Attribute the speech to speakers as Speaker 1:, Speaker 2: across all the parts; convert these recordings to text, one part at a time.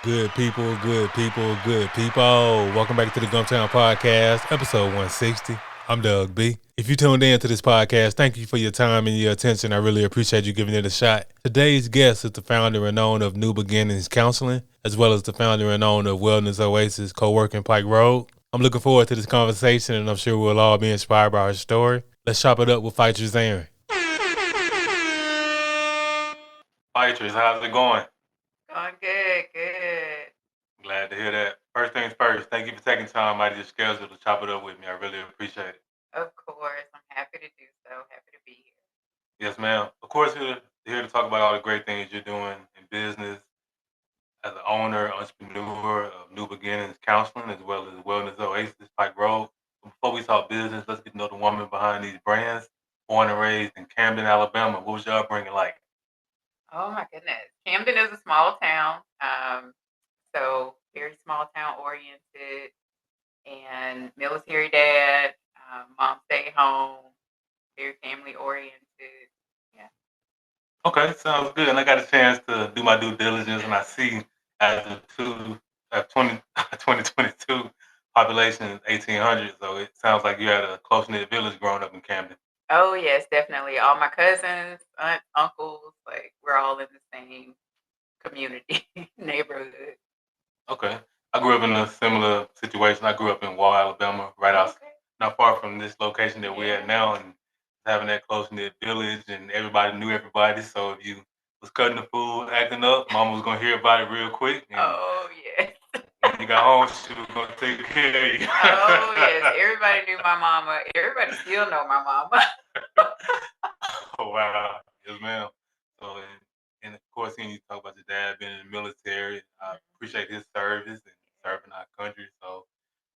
Speaker 1: Good people, good people, good people. Welcome back to the Gumptown Podcast, episode 160. I'm Doug B. If you tuned in to this podcast, thank you for your time and your attention. I really appreciate you giving it a shot. Today's guest is the founder and owner of New Beginnings Counseling, as well as the founder and owner of Wellness Oasis Coworking Pike Road. I'm looking forward to this conversation, and I'm sure we'll all be inspired by her story. Let's chop it up with Fightress Aaron. Fightress, how's it going?
Speaker 2: Going good, good.
Speaker 1: Glad to hear that. First things first, thank you for taking time out of your schedule to chop it up with me. I really appreciate it.
Speaker 2: Of course, I'm happy to do so. Happy to be here.
Speaker 1: Yes, ma'am. Of course, here to talk about all the great things you're doing in business as an owner, entrepreneur of New Beginnings Counseling, as well as Wellness Oasis Pike Road. Before we talk business, let's get to know the woman behind these brands. Born and raised in Camden, Alabama. What was your upbringing like?
Speaker 2: Oh my goodness. Camden is a small town. So very small town oriented and military dad, mom stay home, very family oriented. Yeah.
Speaker 1: Okay, sounds good. And I got a chance to do my due diligence, and I see as of 2022, population is 1,800. So it sounds like you had a close knit village growing up in Camden.
Speaker 2: Oh yes, definitely. All my cousins, aunts, uncles, like we're all in the same community, neighborhood.
Speaker 1: Okay, I grew up in a similar situation. I grew up in Wall, Alabama, right out
Speaker 2: Okay.
Speaker 1: not far from this location that we're at
Speaker 2: Yeah.
Speaker 1: now, and having that close knit village, and everybody knew everybody. So if you was cutting the food, acting up, mama was gonna hear about it real quick, and
Speaker 2: Oh yes.
Speaker 1: when you got home, she was gonna take care of you.
Speaker 2: Oh yes, everybody knew my mama. Everybody still know my mama.
Speaker 1: Oh wow, yes, ma'am. So, and of course, hearing you talk about your dad being in the military, I appreciate his service and serving our country. So,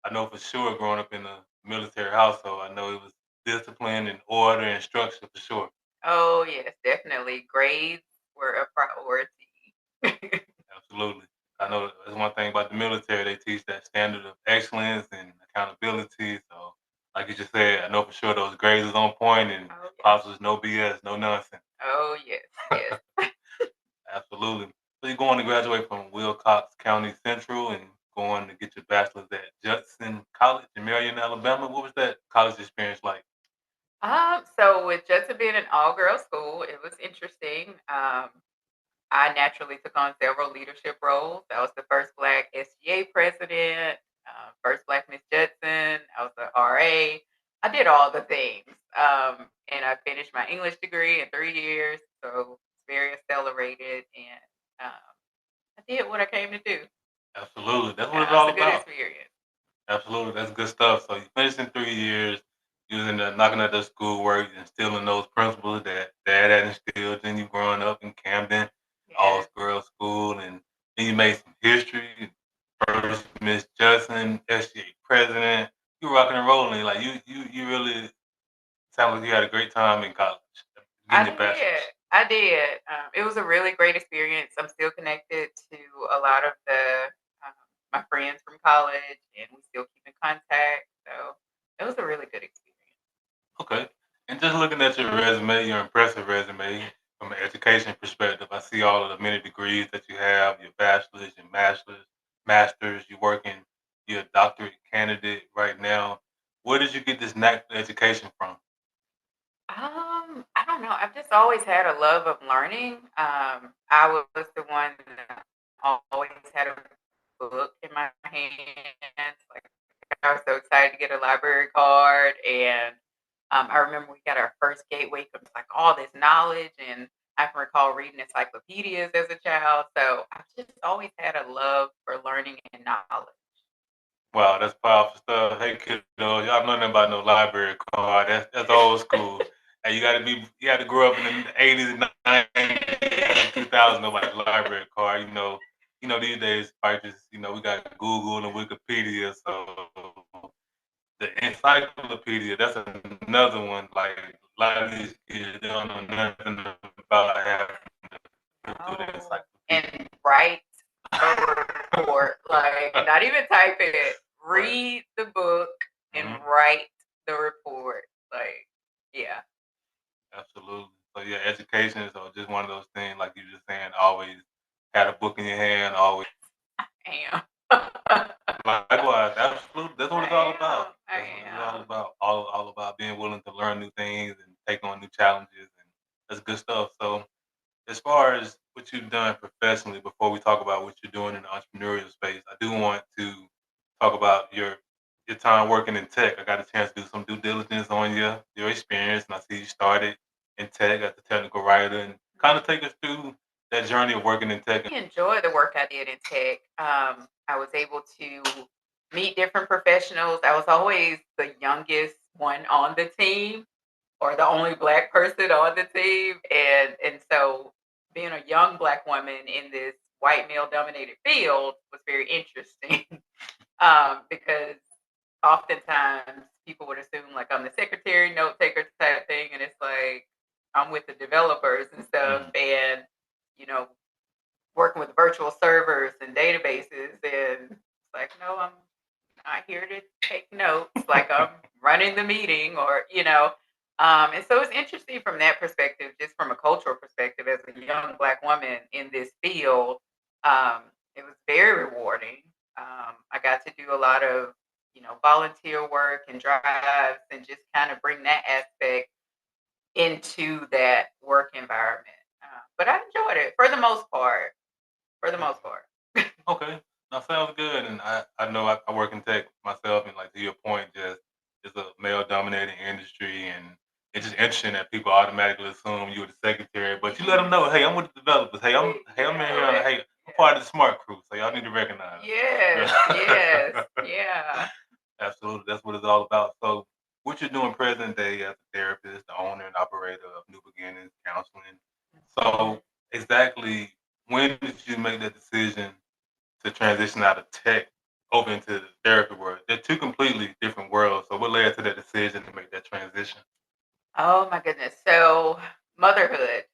Speaker 1: I know for sure, growing up in a military household, I know it was discipline and order and structure for sure.
Speaker 2: Oh yes, definitely. Grades were a priority.
Speaker 1: Absolutely. I know that's one thing about the military. They teach that standard of excellence and accountability. So, like you just said, I know for sure those grades is on point and
Speaker 2: Oh yes.
Speaker 1: pops was no BS, no nonsense.
Speaker 2: Oh yes, yes.
Speaker 1: Absolutely. So you're going to graduate from Wilcox County Central and going to get your bachelor's at Judson College in Marion, Alabama. What was that college experience like?
Speaker 2: So with Judson being an all girl school, it was interesting. I naturally took on several leadership roles. I was the first Black SGA president, first Black Miss Judson. I was the RA. I did all the things. And I finished my English degree in 3 years. So it's very accelerated. And I did what I came to do.
Speaker 1: Absolutely. That's what
Speaker 2: Yeah,
Speaker 1: it's
Speaker 2: it was
Speaker 1: all
Speaker 2: a good
Speaker 1: about.
Speaker 2: experience.
Speaker 1: Absolutely. That's good stuff. So you finished in 3 years, using the knocking at the schoolwork, instilling those principles that dad had instilled in you growing up in Camden, all
Speaker 2: Yes.
Speaker 1: girls school, and then you made some history. First Miss Judson, SGA president. You rocking and rolling. Like you really sounds like you had a great time in college, getting
Speaker 2: I
Speaker 1: your
Speaker 2: did.
Speaker 1: bachelor's.
Speaker 2: I did. It was a really great experience. I'm still connected to a lot of um, my friends from college, and we still keep in contact. So it was a really good experience.
Speaker 1: Okay. And just looking at your resume, your impressive resume from an education perspective, I see all of the many degrees that you have, your bachelor's, your master's, you're working, you're a doctorate candidate right now. Where did you get this knack for education from?
Speaker 2: I don't know. I've just always had a love of learning. I was the one that always had a book in my hands. Like I was so excited to get a library card, and I remember we got our first gateway from like all this knowledge, and I can recall reading encyclopedias as a child. So I've just always had a love for learning and knowledge.
Speaker 1: Wow, that's powerful stuff. Hey kiddo, y'all know nothing about no library card. That's old school. And you got to grow up in the 80s and 90s, 2000s, nobody library card. These days, just, we got Google and Wikipedia. So the encyclopedia, that's another one. Like a lot of these kids, they don't know nothing about having to go through the
Speaker 2: Oh,
Speaker 1: encyclopedia.
Speaker 2: and write a report, like not even type it,
Speaker 1: Right.
Speaker 2: read the book and
Speaker 1: Mhm.
Speaker 2: write the report. Like, yeah.
Speaker 1: Absolutely. So yeah, education is just one of those things, like you were just saying, always had a book in your hand, always.
Speaker 2: am.
Speaker 1: Likewise, absolutely. That's what it's all about.
Speaker 2: I
Speaker 1: That's what it's all
Speaker 2: am.
Speaker 1: about. All about being willing to learn new things and take on new challenges, and that's good stuff. So, as far as what you've done professionally, before we talk about what you're doing in the entrepreneurial space, I do want to talk about your time working in tech. I got a chance to do some due diligence on your experience, and I see you started in tech as a technical writer, and kind of take us through that journey of working in tech.
Speaker 2: I enjoy the work I did in tech. I was able to meet different professionals. I was always the youngest one on the team, or the only black person on the team, and so being a young black woman in this white male dominated field was very interesting. Because oftentimes people would assume like I'm the secretary, note taker type thing, and it's like I'm with the developers and stuff,
Speaker 1: Mhm.
Speaker 2: and you know, working with virtual servers and databases, and it's like, no, I'm not here to take notes, like I'm running the meeting, or and so it's interesting from that perspective, just from a cultural perspective, as a young black woman in this field. um, it was very rewarding. I got to do a lot of volunteer work and drives, and just kind of bring that aspect into that work environment. But I enjoyed it for the most part. For the most part.
Speaker 1: Okay, that sounds good. And I know I work in tech myself, and like to your point, just it's a male dominated industry, and it's just interesting that people automatically assume you're the secretary, but you let them
Speaker 2: Yes.
Speaker 1: know, hey, I'm with the developers. Hey, I'm in here. Hey, I'm part of the smart crew, so y'all need to recognize
Speaker 2: Yes, yes,
Speaker 1: me.
Speaker 2: yeah.
Speaker 1: Absolutely, that's what it's all about. So, what you're doing present day as a therapist, the owner and operator of New Beginnings Counseling. So, exactly when did you make that decision to transition out of tech over into the therapy world? They're two completely different worlds. So, what led to that decision to make that transition?
Speaker 2: Oh my goodness. So motherhood,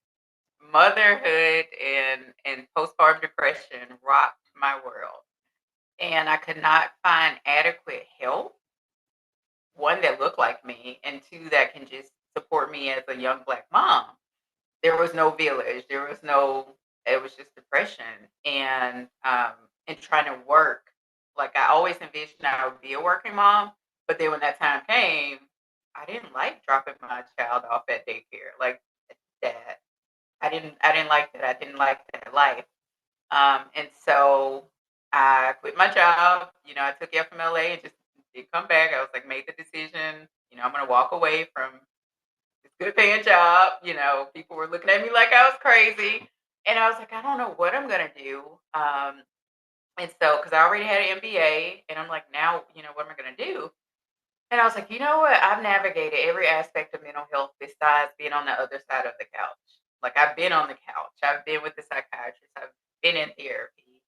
Speaker 2: motherhood, and postpartum depression rocked my world, and I could not find adequate help. One that looked like me, and two that can just support me as a young black mom. There was no village. There was no. It was just depression, and trying to work. Like I always envisioned I would be a working mom, but then when that time came, I didn't like dropping my child off at daycare. Like that, I didn't like that. I didn't like that life. And so I quit my job. I took FMLA and just did come back. I was like, made the decision. I'm gonna walk away from this good paying job. People were looking at me like I was crazy. And I was like, I don't know what I'm gonna do. And so because I already had an MBA, and I'm like, now, what am I gonna do? And I was like, you know what? I've navigated every aspect of mental health besides being on the other side of the couch. Like I've been on the couch. I've been with the psychiatrist. I've been in therapy.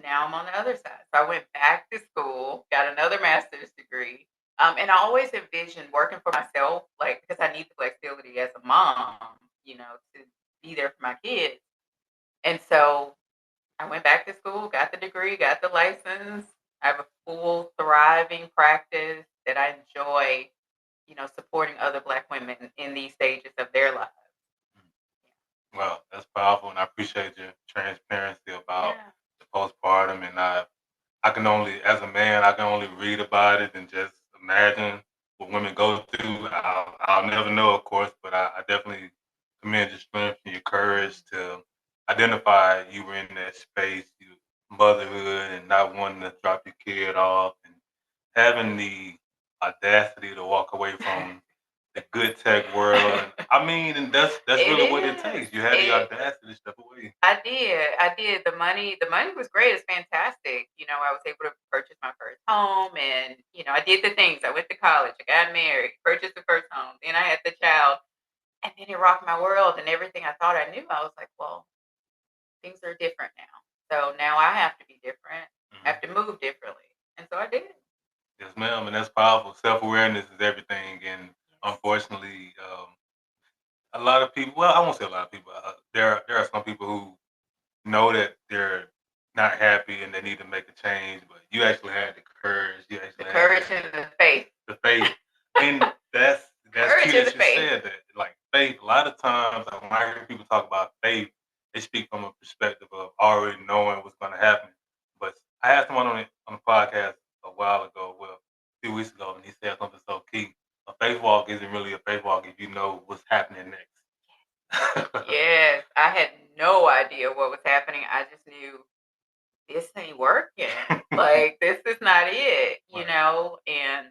Speaker 2: Now I'm on the other side. So I went back to school, got another master's degree. And I always envisioned working for myself, like because I need the flexibility as a mom, to be there for my kids. And so I went back to school, got the degree, got the license. I have a full, thriving practice that I enjoy, supporting other Black women in these stages of their lives.
Speaker 1: Well, that's powerful, and I appreciate your transparency about
Speaker 2: Yeah.
Speaker 1: the postpartum. And I can only, as a man, I can only read about it and just imagine what women go through. I'll never know, of course, but I definitely commend your strength and your courage to identify you were in that space, you motherhood, and not wanting to drop your kid off, and having the audacity to walk away from the good tech world. And I mean, and that's
Speaker 2: It
Speaker 1: really what it
Speaker 2: is.
Speaker 1: takes. You had the audacity to step away.
Speaker 2: I did. I did. The money was great. It's fantastic. I was able to purchase my first home, and I did the things. I went to college, I got married, purchased the first home, then I had the child, and then it rocked my world, and everything I thought I knew, I was like, well, things are different now. So now I have to be different. I
Speaker 1: Mhm.
Speaker 2: have to move differently. And so I did.
Speaker 1: Yes, ma'am, and that's powerful. Self awareness is everything, and
Speaker 2: Yes.
Speaker 1: unfortunately, a lot of people. Well, I won't say a lot of people. There are some people who know that they're not happy and they need to make a change, but you actually had the courage. You
Speaker 2: The
Speaker 1: actually had
Speaker 2: courage and the faith.
Speaker 1: the faith, and that's key
Speaker 2: Courage and the
Speaker 1: that you
Speaker 2: faith.
Speaker 1: said that. Like faith, a lot of times when I hear people talk about faith, they speak from a perspective of already knowing what's going to happen. But I had someone on the podcast a while ago, well, a few weeks ago, and he said something so key. A faith walk isn't really a faith walk if you know what's happening next.
Speaker 2: Yes, I had no idea what was happening. I just knew this ain't working. Like this is not it,
Speaker 1: Right.
Speaker 2: and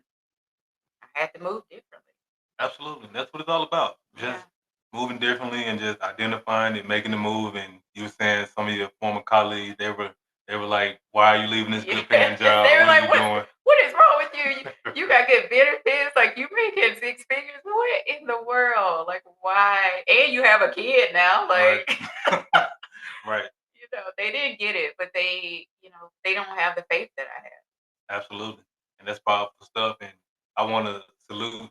Speaker 2: I had to move differently.
Speaker 1: Absolutely. That's what it's all about.
Speaker 2: Yeah.
Speaker 1: Just moving differently and just identifying and making the move. And you were saying some of your former colleagues, they were like, why are you leaving this good paying
Speaker 2: Yes, they
Speaker 1: job?
Speaker 2: were
Speaker 1: What are
Speaker 2: like,
Speaker 1: you doing?
Speaker 2: what is wrong with you? You got good benefits, like you making six figures. What in the world? Like why? And you have a kid now.
Speaker 1: Right.
Speaker 2: Like
Speaker 1: Right.
Speaker 2: they didn't get it, but they don't have the faith that I have.
Speaker 1: Absolutely. And that's powerful stuff. And I want to salute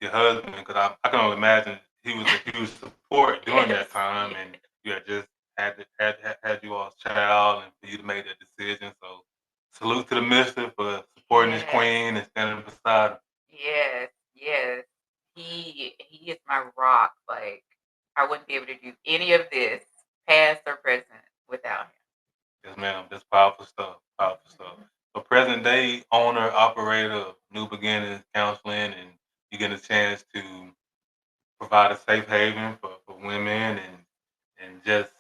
Speaker 1: your husband because I can only imagine he was a huge support during
Speaker 2: Yes.
Speaker 1: that time. And you had just had you all's child and for you to make that decision. So salute to the mister for supporting his
Speaker 2: Yes.
Speaker 1: queen and standing beside him.
Speaker 2: Yes. Yes. He is my rock. Like I wouldn't be able to do any of this, past or present, without him.
Speaker 1: Yes, ma'am. That's powerful stuff. Powerful stuff.
Speaker 2: Mhm.
Speaker 1: So present day owner, operator of New Beginnings Counseling, and you get a chance to provide a safe haven for women and just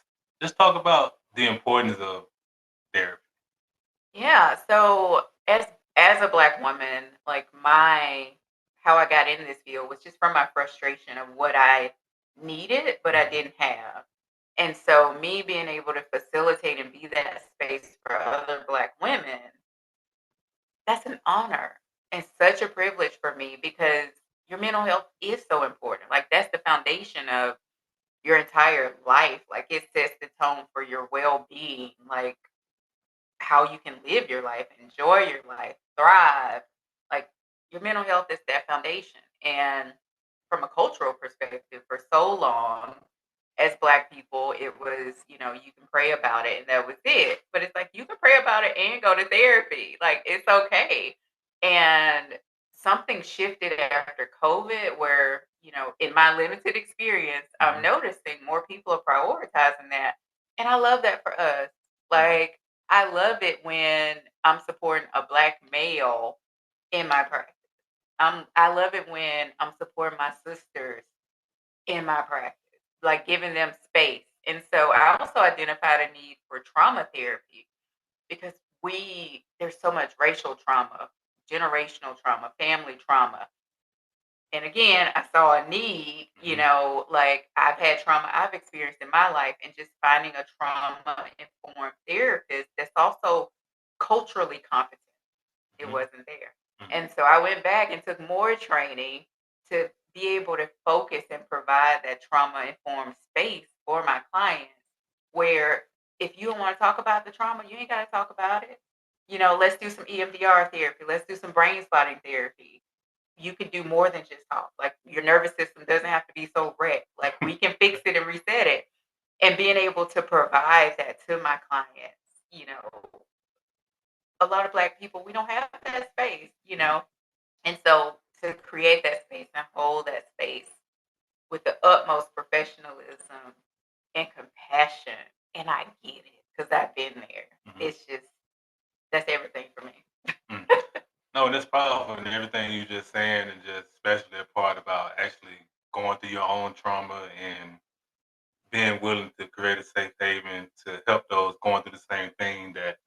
Speaker 1: talk about the importance of therapy.
Speaker 2: Yeah. So as a black woman, like my how I got in this field was just from my frustration of what I needed but I didn't have. And so me being able to facilitate and be that space for other black women, that's an honor and such a privilege for me because your mental health is so important. Like that's the foundation of your entire life. Like it sets the tone for your well-being. Like how you can live your life, enjoy your life, thrive. Like your mental health is that foundation. And from a cultural perspective, for so long, as Black people, it was, you can pray about it and that was it. But it's like you can pray about it and go to therapy. Like it's okay. And something shifted after COVID where, in my limited experience, I'm
Speaker 1: Mhm.
Speaker 2: noticing more people are prioritizing that. And I love that for us.
Speaker 1: Mhm.
Speaker 2: Like I love it when I'm supporting a black male in my practice. I love it when I'm supporting my sisters in my practice, like giving them space. And so I also identified a need for trauma therapy because there's so much racial trauma, generational trauma, family trauma. And again, I saw a need,
Speaker 1: Mhm.
Speaker 2: like I've had trauma I've experienced in my life, and just finding a trauma informed therapist that's also culturally competent. It
Speaker 1: Mhm.
Speaker 2: wasn't there.
Speaker 1: Mhm.
Speaker 2: And so I went back and took more training to be able to focus and provide that trauma informed space for my clients where if you don't want to talk about the trauma, you ain't got to talk about it. Let's do some EMDR therapy. Let's do some brain spotting therapy. You can do more than just talk. Like your nervous system doesn't have to be so wrecked. Like we can fix it and reset it. And being able to provide that to my clients, you know, a lot of black people, we don't have that space. And so to create that space and hold that space with the utmost professionalism and compassion, and I get it because I've been there.
Speaker 1: Mhm.
Speaker 2: It's just that's everything for me.
Speaker 1: Mm. No, and it's powerful and everything you just saying, and just especially that part about actually going through your own trauma and being willing to create a safe haven to help those going through the same thing that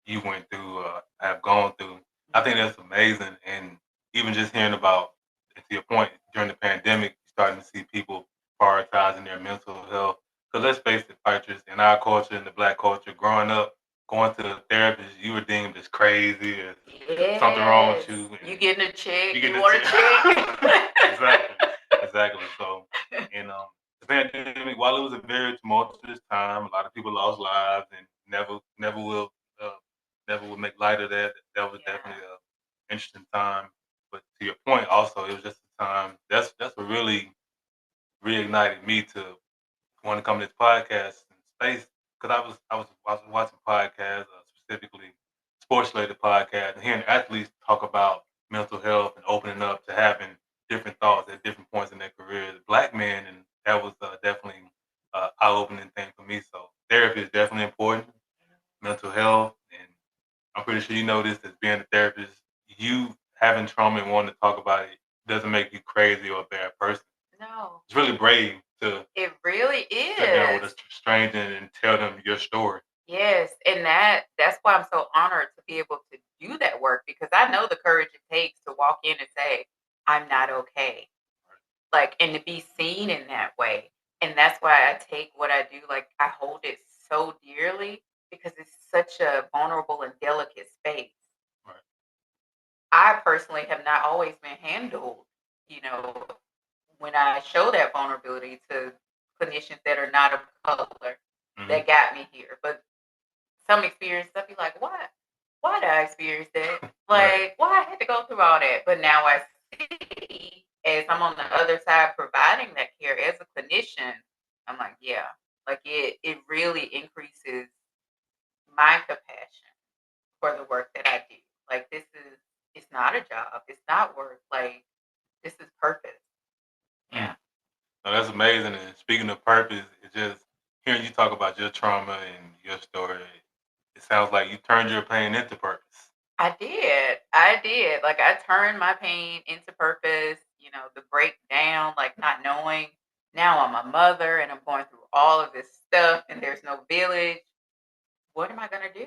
Speaker 1: you went through, have gone through. I think that's amazing. And even just hearing about, to your point, during the pandemic, you're starting to see people prioritizing their mental health. Because let's face it, Fightress, in our culture, in the black culture, growing up, going to the therapist, you were deemed as crazy, as something wrong with
Speaker 2: Yes,
Speaker 1: you,
Speaker 2: you
Speaker 1: and
Speaker 2: getting a check?
Speaker 1: you
Speaker 2: You
Speaker 1: getting
Speaker 2: want a
Speaker 1: it.
Speaker 2: check?
Speaker 1: Exactly, exactly. So, and the pandemic, while it was a very tumultuous time, a lot of people lost lives, and uh, never will make light of that. That was
Speaker 2: Yeah.
Speaker 1: definitely an interesting time. But to your point, also, it was just a time that's what really reignited me to want to come to this podcast and space because I was watching podcasts, specifically sports related podcasts, and hearing athletes talk about mental health and opening up to having different thoughts at different points in their careers. Black men, and that was definitely eye opening thing for me. health, and I'm pretty sure you know this as being a therapist. You having trauma and wanting to talk about it doesn't make you crazy or a bad person.
Speaker 2: No,
Speaker 1: It's really brave to
Speaker 2: it really
Speaker 1: sit down with
Speaker 2: is.
Speaker 1: a stranger and tell them your story.
Speaker 2: Yes, and that's why I'm so honored to be able to do that work because I know the courage it takes to walk in and say, "I'm not okay." Like, and to be seen in that way. And that's why I take what I do, like, I hold it so dearly because it's such a vulnerable and delicate space.
Speaker 1: Right.
Speaker 2: I personally have not always been handled, you know, when I show that vulnerability to clinicians that are not of color
Speaker 1: Hmm.
Speaker 2: that got me here. But some experience, I'll be like, what? Why did I experience that?
Speaker 1: Right.
Speaker 2: Like, why I had to go through all that? But now I see, as I'm on the other side providing that care as a clinician, I'm like, yeah, like it really increases my compassion for the work that I do. Like this is it's not a job, it's not work. Like this is purpose.
Speaker 1: Mm.
Speaker 2: Yeah.
Speaker 1: No, that's amazing. And speaking of purpose, it's just hearing you talk about your trauma and your story. It sounds like you turned your pain into purpose.
Speaker 2: I did. I did. Like I turned my pain into purpose, the breakdown, like not knowing. Now I'm a mother and I'm going through all of this stuff and there's no village. What am I going to do?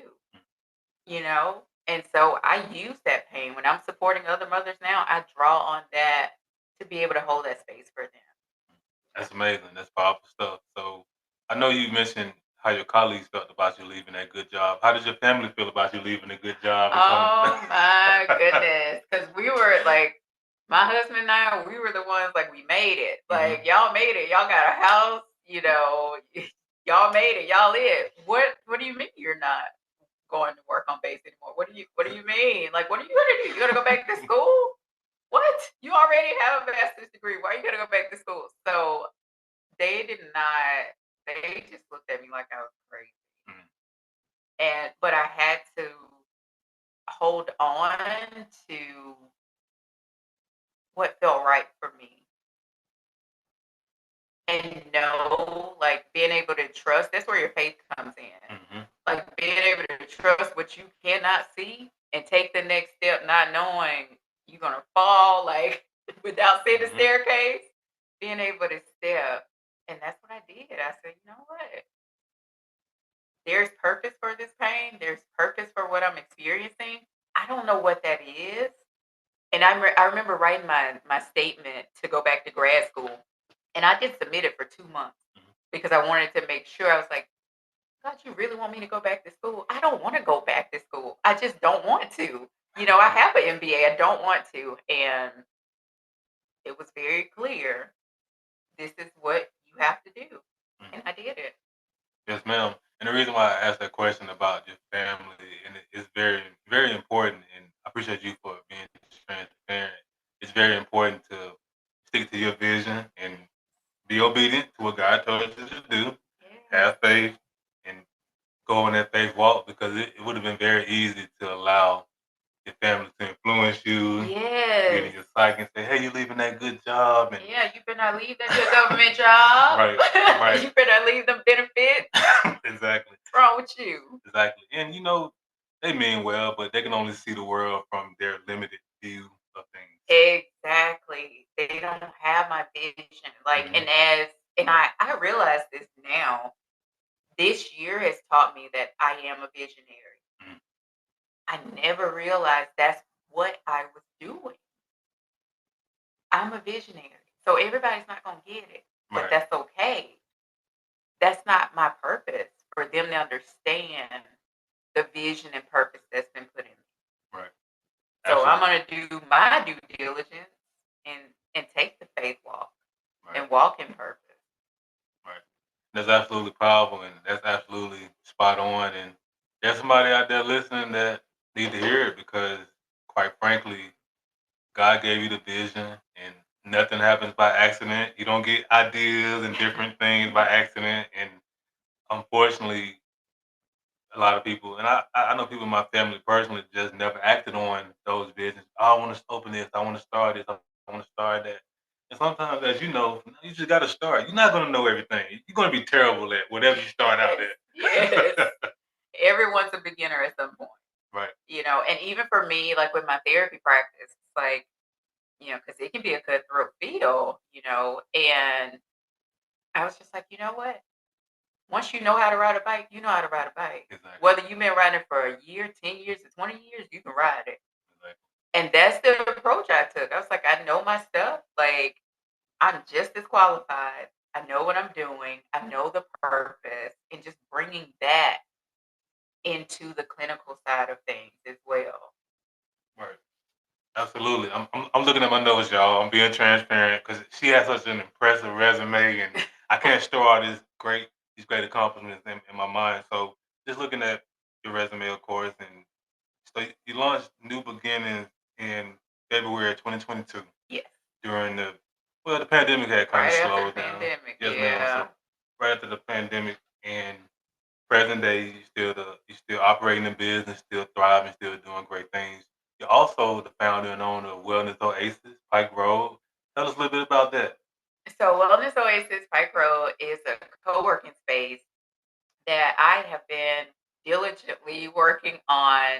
Speaker 2: You know? And so I use that pain when I'm supporting other mothers now. I draw on that to be able to hold that space for them.
Speaker 1: That's amazing. That's powerful stuff. So I know you mentioned how your colleagues felt about you leaving that good job. How did your family feel about you leaving a good job and coming?
Speaker 2: Oh my goodness. Because we were like, my husband and I, we were the ones like, we made it.
Speaker 1: Hmm.
Speaker 2: Like, y'all made it. Y'all got a house, y'all made it. Y'all live. What do you mean you're not going to work on base anymore? What do you mean? Like, what are you gonna do? You gonna go back to school? What? You already have a master's degree. Why are you gonna go back to school? So they did not, they just looked at me like I was crazy. But I had to hold on to what felt right for me and know, like being able to trust. That's where your faith comes in.
Speaker 1: Hmm.
Speaker 2: Like being able to trust what you cannot see and take the next step, not knowing you're gonna fall, like without seeing the
Speaker 1: Hmm.
Speaker 2: staircase. Being able to step, and that's what I did. I said, you know what? There's purpose for this pain. There's purpose for what I'm experiencing. I don't know what that is. And I remember writing my statement to go back to grad school, and I did submit it for 2 months because I wanted to make sure. I was like, "God, you really want me to go back to school? I don't wanna go back to school. I just don't want to." I have an MBA. I don't want to, and it was very clear, this is what you have to do, and I did it.
Speaker 1: Yes, ma'am. And the reason why I asked that question about your family, and it's very, very important, and I appreciate you for being transparent. It's very important to stick to your vision and be obedient to what God told you to do.
Speaker 2: Yes.
Speaker 1: Have faith and go on that faith walk because it would have been very easy to allow your family to influence you, get in
Speaker 2: Yes.
Speaker 1: your psyche and say, "Hey, you leaving that good job," and
Speaker 2: Yeah, you better not leave that good government job.
Speaker 1: right, right,
Speaker 2: You better not leave them benefits.
Speaker 1: exactly.
Speaker 2: What's wrong with you?
Speaker 1: Exactly. And they mean well, but they can only see the world from their limited view of things.
Speaker 2: Exactly. They don't have my vision. Like,
Speaker 1: Hmm.
Speaker 2: and I realize this now. This year has taught me that I am a visionary.
Speaker 1: Hmm.
Speaker 2: I never realized that's what I was doing. I'm a visionary. So everybody's not gonna get it, but
Speaker 1: Right.
Speaker 2: that's okay. That's not my purpose for them to understand the vision and purpose that's been put in me.
Speaker 1: Right.
Speaker 2: So I'm
Speaker 1: Absolutely.
Speaker 2: gonna do my due diligence and take the faith walk
Speaker 1: Right.
Speaker 2: and walk in purpose.
Speaker 1: Right. That's absolutely powerful, and that's absolutely spot on. And there's somebody out there listening that need to hear it because, quite frankly, God gave you the vision, and nothing happens by accident. You don't get ideas and different things by accident. And unfortunately, a lot of people, and I know people in my family personally just never acted on those visions. Oh, I want to open this. I want to start this. I want to start that. And sometimes, as you know, you just got to start. You're not going to know everything. You're going to be terrible at whatever you start out
Speaker 2: Yes, yes.
Speaker 1: at.
Speaker 2: everyone's a beginner at some point,
Speaker 1: Right.
Speaker 2: and even for me, like with my therapy practice, it's like, because it can be a cutthroat field, and I was just like, you know what? Once you know how to ride a bike, you know how to ride a bike.
Speaker 1: Exactly.
Speaker 2: Whether you've been riding for a year, 10 years, or 20 years, you can ride it.
Speaker 1: Exactly.
Speaker 2: And that's the approach I took. I was like, I know my stuff. Like, I'm just as qualified. I know what I'm doing. I know the purpose. And just bringing that into the clinical side of things as well.
Speaker 1: Right. Absolutely. I'm looking at my notes, y'all. I'm being transparent because she has such an impressive resume, and I can't store all these great accomplishments in my mind. So just looking at your resume, of course, and so you launched New Beginnings in February of 2022
Speaker 2: Yes.
Speaker 1: during the pandemic had kind of
Speaker 2: Right after the
Speaker 1: slowed down.
Speaker 2: pandemic.
Speaker 1: Yes, ma'am.
Speaker 2: Yeah.
Speaker 1: So right after the pandemic and present day, you still operating the business, still thriving, still doing great things. You're also the founder and owner of Wellness Oasis, Pike Road. Tell us a little bit about that.
Speaker 2: So, Wellness Oasis Pike Road is a co working space that I have been diligently working on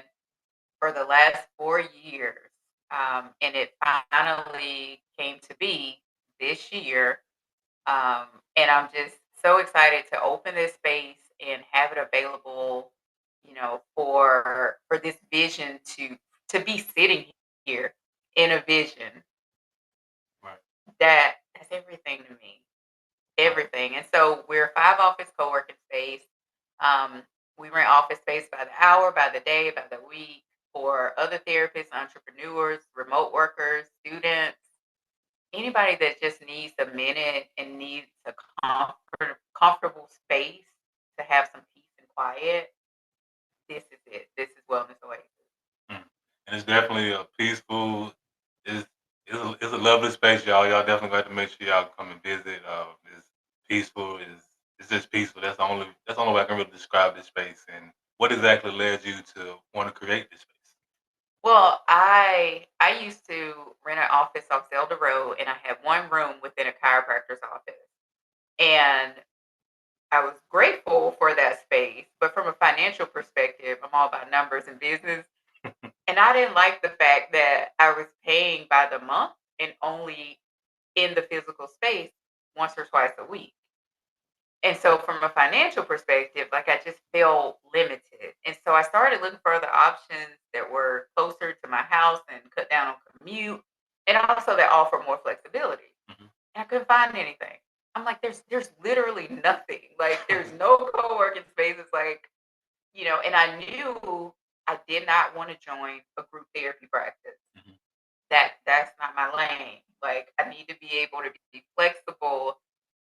Speaker 2: for the last 4 years. And it finally came to be this year. Um, and I'm just so excited to open this space and have it available, for this vision to be sitting here in a vision
Speaker 1: Right,
Speaker 2: that's everything to me.
Speaker 1: right,
Speaker 2: Everything. And so we're a 5 office co-working space. Um, we rent office space by the hour, by the day, by the week for other therapists, entrepreneurs, remote workers, students, anybody that just needs a minute and needs a comfortable space to have some peace and quiet. This is it. This is Wellness Oasis.
Speaker 1: mm. And it's definitely a peaceful. It's it's a lovely space, y'all. Y'all definitely got to make sure y'all come and visit. It's peaceful. It's just peaceful. That's the only way I can really describe this space. And what exactly led you to want to create this space?
Speaker 2: Well, I used to rent an office off Zelda Road, and I had one room within a chiropractor's office. And I was grateful for that space, but from a financial perspective, I'm all about numbers and business. And I didn't like the fact that I was paying by the month and only in the physical space once or twice a week. And so from a financial perspective, like I just felt limited. And so I started looking for other options that were closer to my house and cut down on commute and also that offered more flexibility.
Speaker 1: Mhm.
Speaker 2: And I couldn't find anything. I'm like, there's literally nothing. Like there's no co-working spaces like, and I knew I did not want to join a group therapy practice.
Speaker 1: Mhm.
Speaker 2: That's not my lane. Like I need to be able to be flexible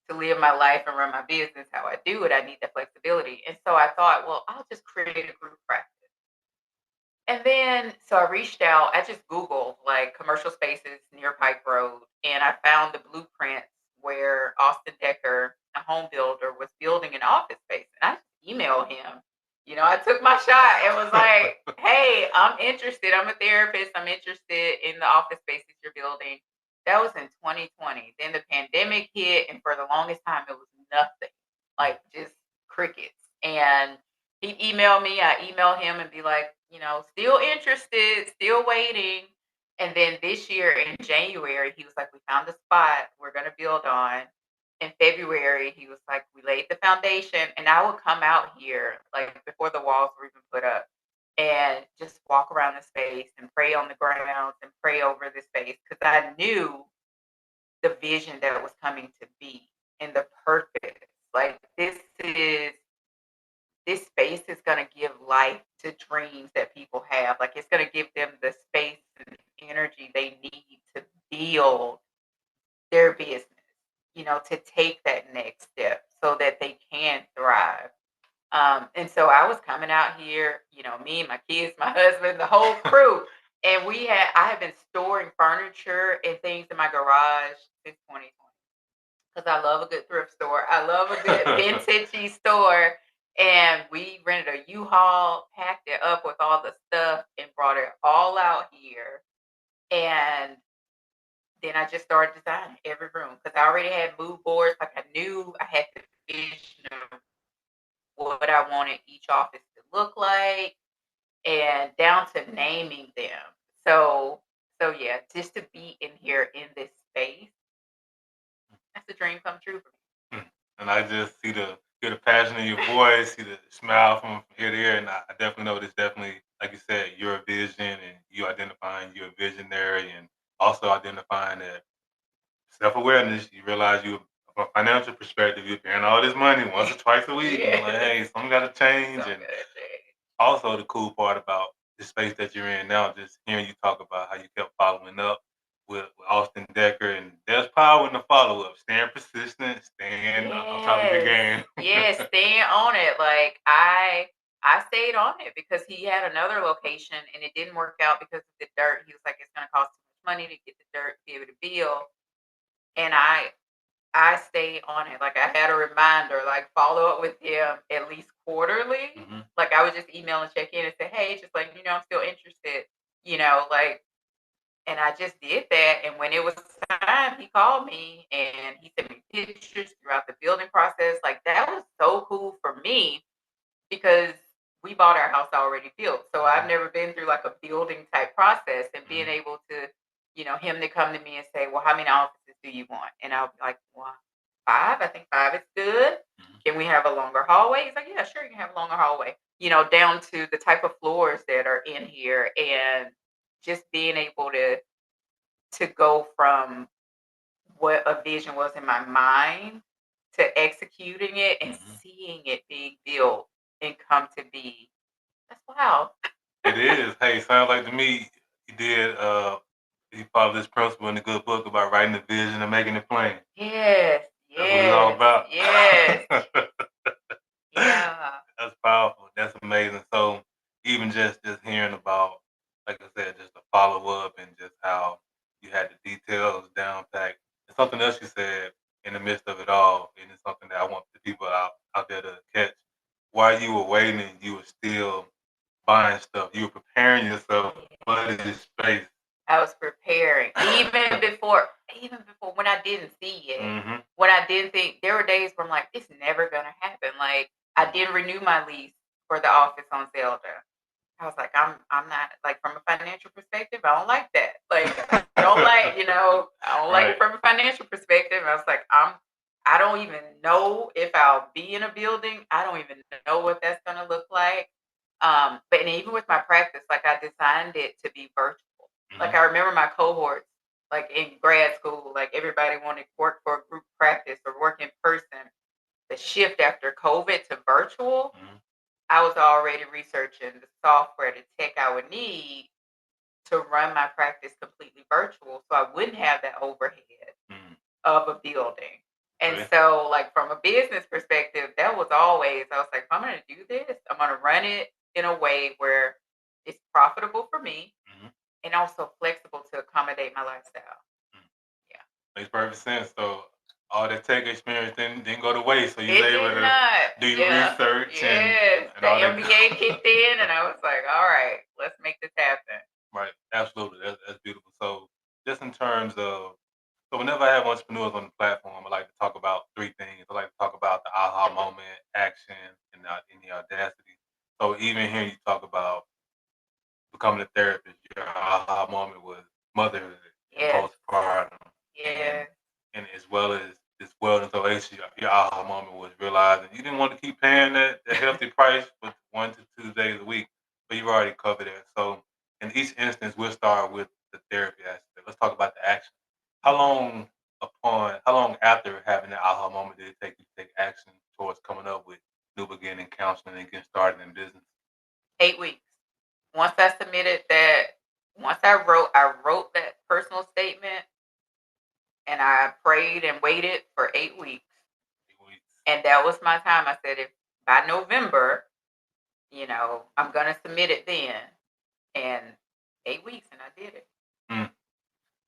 Speaker 2: to live my life and run my business how I do it. I need the flexibility. And so I thought, well, I'll just create a group practice. And then so I reached out, I just Googled like commercial spaces near Pike Road and I found the blueprints where Austin Decker, a home builder, was building an office space. And I just emailed him. I took my shot and was like, hey, I'm interested. I'm a therapist. I'm interested in the office spaces you're building. That was in 2020. Then the pandemic hit, and for the longest time, it was nothing, like just crickets. And he emailed me. I emailed him and be like, still interested, still waiting. And then this year in January, he was like, we found a spot we're going to build on. In February, he was like, we laid the foundation. And I would come out here, like before the walls were even put up, and just walk around the space and pray on the grounds and pray over the space because I knew the vision that was coming to be and the purpose. Like, this space is going to give life to dreams that people have. Like it's going to give them the space and energy they need to build their business, to take that next step so that they can thrive. And so I was coming out here, me, my kids, my husband, the whole crew. And I have been storing furniture and things in my garage since 2020 because I love a good thrift store. I love a good vintagey store. And we rented a U-Haul, packed it up with all the stuff, and brought it all out here. And then I just started designing every room because I already had mood boards. Like I knew I had the vision of what I wanted each office to look like, and down to naming them. So so yeah, just to be in here in this space, that's a dream come true for me.
Speaker 1: Mm. And I just see the hear the passion in your voice, see the smile from ear to ear, and I definitely know this definitely, like you said, your vision and you identifying you're a visionary and also identifying that self-awareness. You realize you, from a financial perspective, you're paying all this money once or twice a week, and you're like,
Speaker 2: Yes.
Speaker 1: hey, something got to change.
Speaker 2: So
Speaker 1: And
Speaker 2: good.
Speaker 1: also the cool part about the space that you're in now, just hearing you talk about how you kept following up with Austin Decker, and there's power in the follow up, staying persistent, staying on top of your
Speaker 2: Yes.
Speaker 1: game.
Speaker 2: Yes, staying on it. Like I stayed on it because he had another location and it didn't work out because of the dirt. He was like, it's gonna cost too much money to get the dirt to be able to build. And I stayed on it. Like I had a reminder, like follow up with him at least quarterly.
Speaker 1: Mhm.
Speaker 2: Like I would just email and check in and say, hey, just like, I'm still interested, like, and I just did that. And when it was time, he called me and he sent me pictures throughout the building process. Like that was so cool for me because we bought our house already built. So I've
Speaker 1: Mhm.
Speaker 2: never been through like a building type process and being
Speaker 1: Mhm.
Speaker 2: able to, him to come to me and say, well, how many offices do you want? And I'll be like, well, five. I think five is good.
Speaker 1: Mhm.
Speaker 2: Can we have a longer hallway? He's like, yeah, sure, you can have a longer hallway, down to the type of floors that are in here and just being able to go from what a vision was in my mind to executing it and
Speaker 1: Mhm.
Speaker 2: seeing it being built and come to be. That's wow.
Speaker 1: It is. Hey, sounds like to me you did. You followed this principle in the good book about writing the vision and making it plain.
Speaker 2: Yes,
Speaker 1: That's what it's all
Speaker 2: yes,
Speaker 1: about.
Speaker 2: yes. Yeah.
Speaker 1: That's powerful. That's amazing. So even just hearing about, like I said, just the follow up and just how you had the details down packed. And something else you said in the midst of it all, and it's something that I want the people out there to catch. While you were waiting, you were still buying stuff. You were preparing yourself for this space.
Speaker 2: I was preparing even before when I didn't see it.
Speaker 1: Hmm.
Speaker 2: When I didn't think there were days where I'm like, it's never gonna happen. Like I didn't renew my lease for the office on Zelda. I was like, I'm not like from a financial perspective, I don't like that. Like I don't like, I don't like it
Speaker 1: Right.
Speaker 2: from a financial perspective. I was like, I don't even know if I'll be in a building. I don't even know what that's gonna look like. But and even with my practice, like I designed it to be virtual. Like
Speaker 1: Hmm.
Speaker 2: I remember my cohorts, like in grad school, like everybody wanted to work for a group practice or work in person. The shift after COVID to virtual,
Speaker 1: Hmm.
Speaker 2: I was already researching the software, the tech I would need to run my practice completely virtual so I wouldn't have that overhead
Speaker 1: Hmm.
Speaker 2: of a building. And
Speaker 1: Okay.
Speaker 2: so, like, from a business perspective, that was always, I was like, if I'm going to do this, I'm going to run it in a way where it's profitable for me
Speaker 1: Hmm.
Speaker 2: and also flexible to accommodate my lifestyle. Yeah.
Speaker 1: Makes perfect sense. So all that tech experience didn't go to waste. So you was
Speaker 2: It
Speaker 1: able
Speaker 2: did
Speaker 1: to
Speaker 2: not.
Speaker 1: do your
Speaker 2: Yeah.
Speaker 1: research
Speaker 2: Yes.
Speaker 1: and
Speaker 2: The
Speaker 1: all that.
Speaker 2: MBA kicked in, and I was like, all right, let's make this happen.
Speaker 1: Right. Absolutely. That's beautiful. So just in terms of, so whenever I have entrepreneurs on the platform, I like to talk about three things. I like to talk about the aha moment, action, and the audacity. So even hearing you talk about becoming a therapist, your aha moment was motherhood and
Speaker 2: Yes.
Speaker 1: postpartum, and
Speaker 2: Yes.
Speaker 1: as well as this wellness Oasis, your aha moment was realizing you didn't want to keep paying that healthy price for 1 to 2 days a week, but you've already covered that. So in each instance, we'll start with the therapy aspect. Let's talk about the action. How long after having that aha moment did it take you to take action towards coming up with new beginning counseling and getting started in business?
Speaker 2: 8 weeks. Once I submitted that, once I wrote that personal statement and I prayed and waited for 8 weeks.
Speaker 1: 8 weeks.
Speaker 2: And that was my time. I said, if by November, I'm going to submit it then. And 8 weeks, and I did it.
Speaker 1: Mm.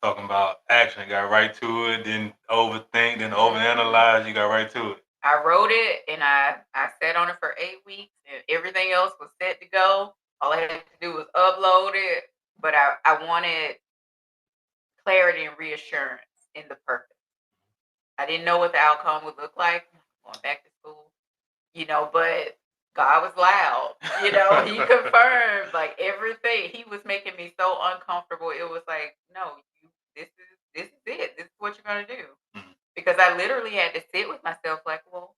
Speaker 1: Talking about action, got right to it, didn't overthink, didn't
Speaker 2: Mhm.
Speaker 1: overanalyze, you got right to it.
Speaker 2: I wrote it and I sat on it for 8 weeks, and everything else was set to go. All I had to do was upload it. But I wanted clarity and reassurance in the purpose. I didn't know what the outcome would look like going back to school, but God was loud. He confirmed like everything. He was making me so uncomfortable. It was like, no, this is it. This is what you're gonna do.
Speaker 1: Mhm.
Speaker 2: Because I literally had to sit with myself, like, well,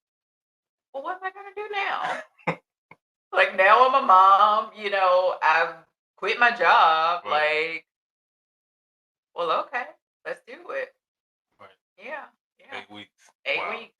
Speaker 2: what am I gonna do now? Like now I'm a mom. I've quit my job.
Speaker 1: Right.
Speaker 2: Like, well, okay, let's do it.
Speaker 1: Right.
Speaker 2: Yeah, yeah.
Speaker 1: 8 weeks.
Speaker 2: 8 weeks.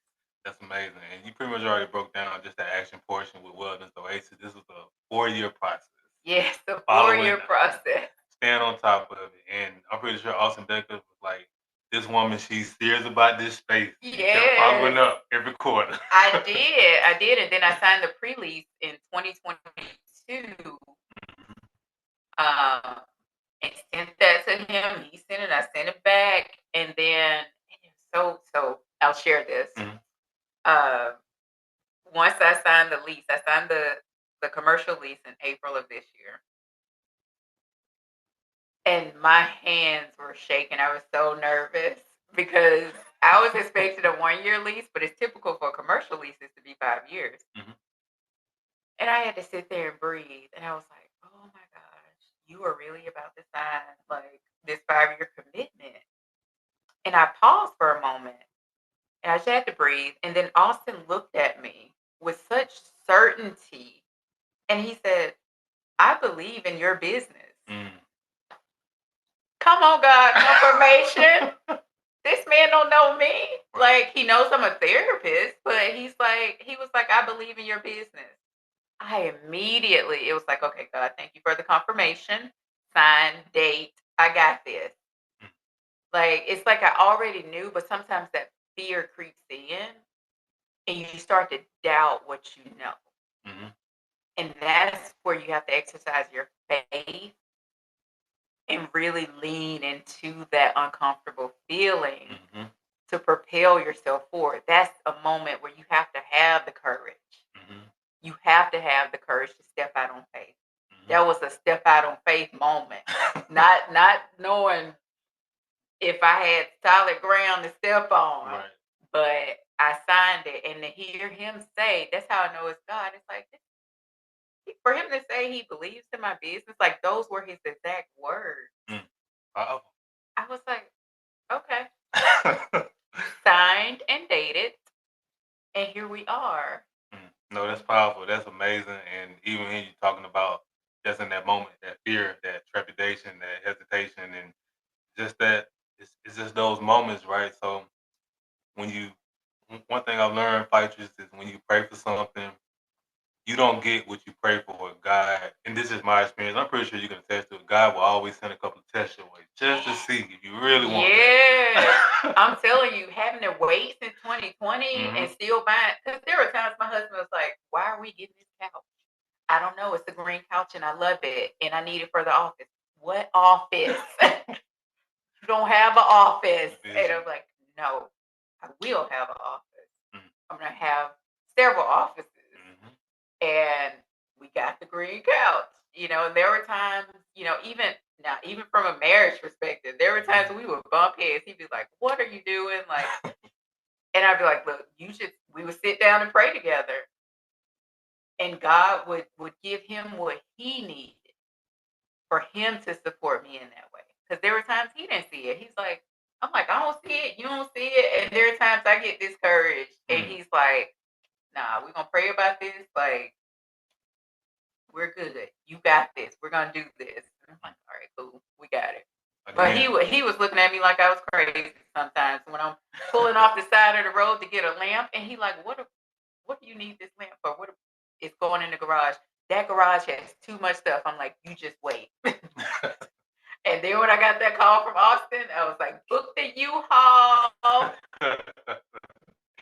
Speaker 1: That's amazing. And you pretty much already broke down just the action portion with Wellness Oasis. This was a 4-year process.
Speaker 2: Yes, the
Speaker 1: Following,
Speaker 2: 4-year process.
Speaker 1: staying on top of it. And I'm pretty sure Austin Decker was like, this woman, she's serious about this space. She kept following
Speaker 2: Yes.
Speaker 1: up every quarter.
Speaker 2: I did, and then I signed the pre-lease in 2022, um, and sent that to him. He sent it, I sent it back, and then so I'll share this.
Speaker 1: Mhm.
Speaker 2: Uh, Once I signed the lease, I signed the commercial lease in April of this year, and my hands were shaking. I was so nervous because I was expecting a 1-year lease, but it's typical for commercial leases to be 5 years.
Speaker 1: Mhm.
Speaker 2: And I had to sit there and breathe. And I was like, oh my gosh, you are really about to sign like this 5-year commitment. And I paused for a moment and I just had to breathe. And then Austin looked at me with such certainty and he said, I believe in your business.
Speaker 1: Mm.
Speaker 2: Come on, God, confirmation. This man don't know me. Like he knows I'm a therapist, but he was like, I believe in your business. It was like, okay, God, thank you for the confirmation. Sign, date. I got this. Like, it's like I already knew, but sometimes that fear creeps in and you start to doubt what you know.
Speaker 1: Mhm.
Speaker 2: And that's where you have to exercise your faith and really lean into that uncomfortable feeling
Speaker 1: Mhm.
Speaker 2: to propel yourself forward. That's a moment where you have to have the courage.
Speaker 1: Mhm.
Speaker 2: You have to have the courage to step out on faith.
Speaker 1: Mhm.
Speaker 2: That was a step out on faith moment. Not knowing if I had solid ground to step on.
Speaker 1: Right.
Speaker 2: But I signed it and to hear him say, that's how I know it's God. It's like for him to say he believes in my business, like those were his exact words.
Speaker 1: Mm. Wow.
Speaker 2: I was like, okay. Signed and dated, and here we are.
Speaker 1: No, that's powerful. That's amazing. And even when you're talking about just in that moment, that fear, that trepidation, that hesitation, and just that it's just those moments, right? So when you one thing I've learned, Fightress, is when you pray for something, you don't get what you pray for. God, and this is my experience. I'm pretty sure you can attest to it. God will always send a couple of tests your way just to see if you really want
Speaker 2: Yes.
Speaker 1: that.
Speaker 2: I'm telling you, having to wait since 2020 and
Speaker 1: Mhm.
Speaker 2: still buying, because there were times my husband was like, why are we getting this couch? I don't know. It's a green couch and I love it and I need it for the office. What office? You don't have an office. And I'm like, no, I will have an office.
Speaker 1: Mhm.
Speaker 2: I'm going to have several offices.
Speaker 1: Mhm.
Speaker 2: And we got the green couch, and there were times, even from a marriage perspective, there were times we would bump heads. He'd be like, what are you doing? Like, and I'd be like, look, we would sit down and pray together. And God would give him what he needed for him to support me in that way. Because there were times he didn't see it. I'm like, I don't see it. You don't see it. And there are times I get discouraged. And he's like, nah, we're going to pray about this. Like, we're good. You got this. We're going to do this. And I'm like, all right, cool. We got it. But he was looking at me like I was crazy sometimes when I'm pulling off the side of the road to get a lamp. And he like, what do you need this lamp for? It's going in the garage. That garage has too much stuff. I'm like, you just wait. And then when I got that call from Austin, I was like, book the U-Haul.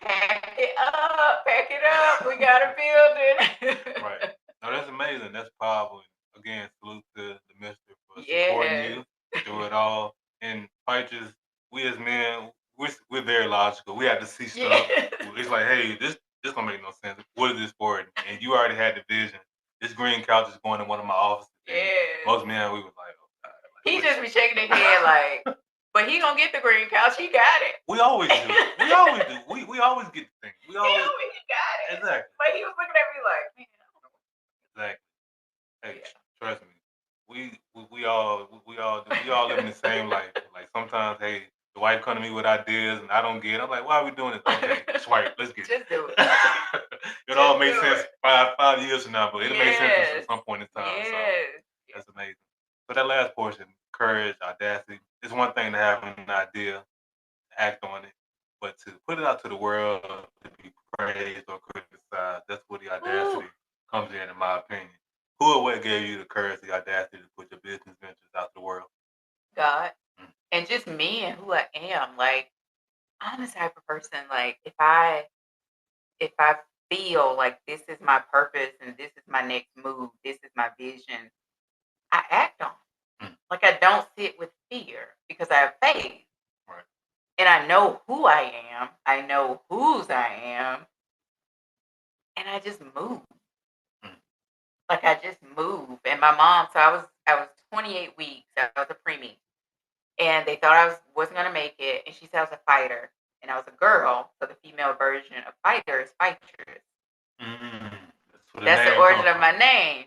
Speaker 2: Pack it up. We got a building.
Speaker 1: Right. No, that's amazing. That's powerful. Again, salute to the mister for supporting
Speaker 2: Yes.
Speaker 1: you through it all. And Fightress, we as men, we're very logical. We have to see stuff.
Speaker 2: Yes.
Speaker 1: It's like, hey, this don't make no sense. What is this for? And you already had the vision. This green couch is going in one of my offices. And
Speaker 2: Yes.
Speaker 1: most men, we was like, oh God. Like,
Speaker 2: He just be shaking his head like, but he gonna get the green couch. He got it.
Speaker 1: we always do. We always do. We always get the thing. We always
Speaker 2: He got it.
Speaker 1: exactly.
Speaker 2: But he was looking at me like, man,
Speaker 1: Exactly. Hey,
Speaker 2: Yeah.
Speaker 1: trust me. We all live in the same life. Like sometimes, hey, the wife come to me with ideas and I don't get it. I'm like, why are we doing this? Okay, swipe, let's get
Speaker 2: Just do it.
Speaker 1: it. It all
Speaker 2: Just
Speaker 1: makes
Speaker 2: do
Speaker 1: sense
Speaker 2: it.
Speaker 1: 5 years from now, but it'll make sense at
Speaker 2: Yes.
Speaker 1: some point in time. So
Speaker 2: Yes. Yeah.
Speaker 1: that's amazing. So that last portion, courage, audacity, it's one thing to have an idea, act on it, but to put it out to the world to be praised or criticized, that's where the
Speaker 2: Woo.
Speaker 1: audacity comes in my opinion. Who or what gave you the courage, the audacity to put your business ventures out to the world?
Speaker 2: God.
Speaker 1: Mm,
Speaker 2: And just me and who I am. Like, I'm the type of person, like, if I feel like this is my purpose and this is my next move, this is my vision, I act on it.
Speaker 1: mm,
Speaker 2: Like, I don't sit with fear because I have faith
Speaker 1: right.
Speaker 2: and I know who I am. I know whose I am, and I just move.
Speaker 1: Mm,
Speaker 2: Like, I just move. And my mom, so I was 28 weeks. I was a preemie, and they thought wasn't gonna make it. And she said I was a fighter, and I was a girl. So the female version of fighter is Fightress.
Speaker 1: mm. That's where the
Speaker 2: That's the
Speaker 1: name
Speaker 2: origin
Speaker 1: comes
Speaker 2: of
Speaker 1: from.
Speaker 2: my name.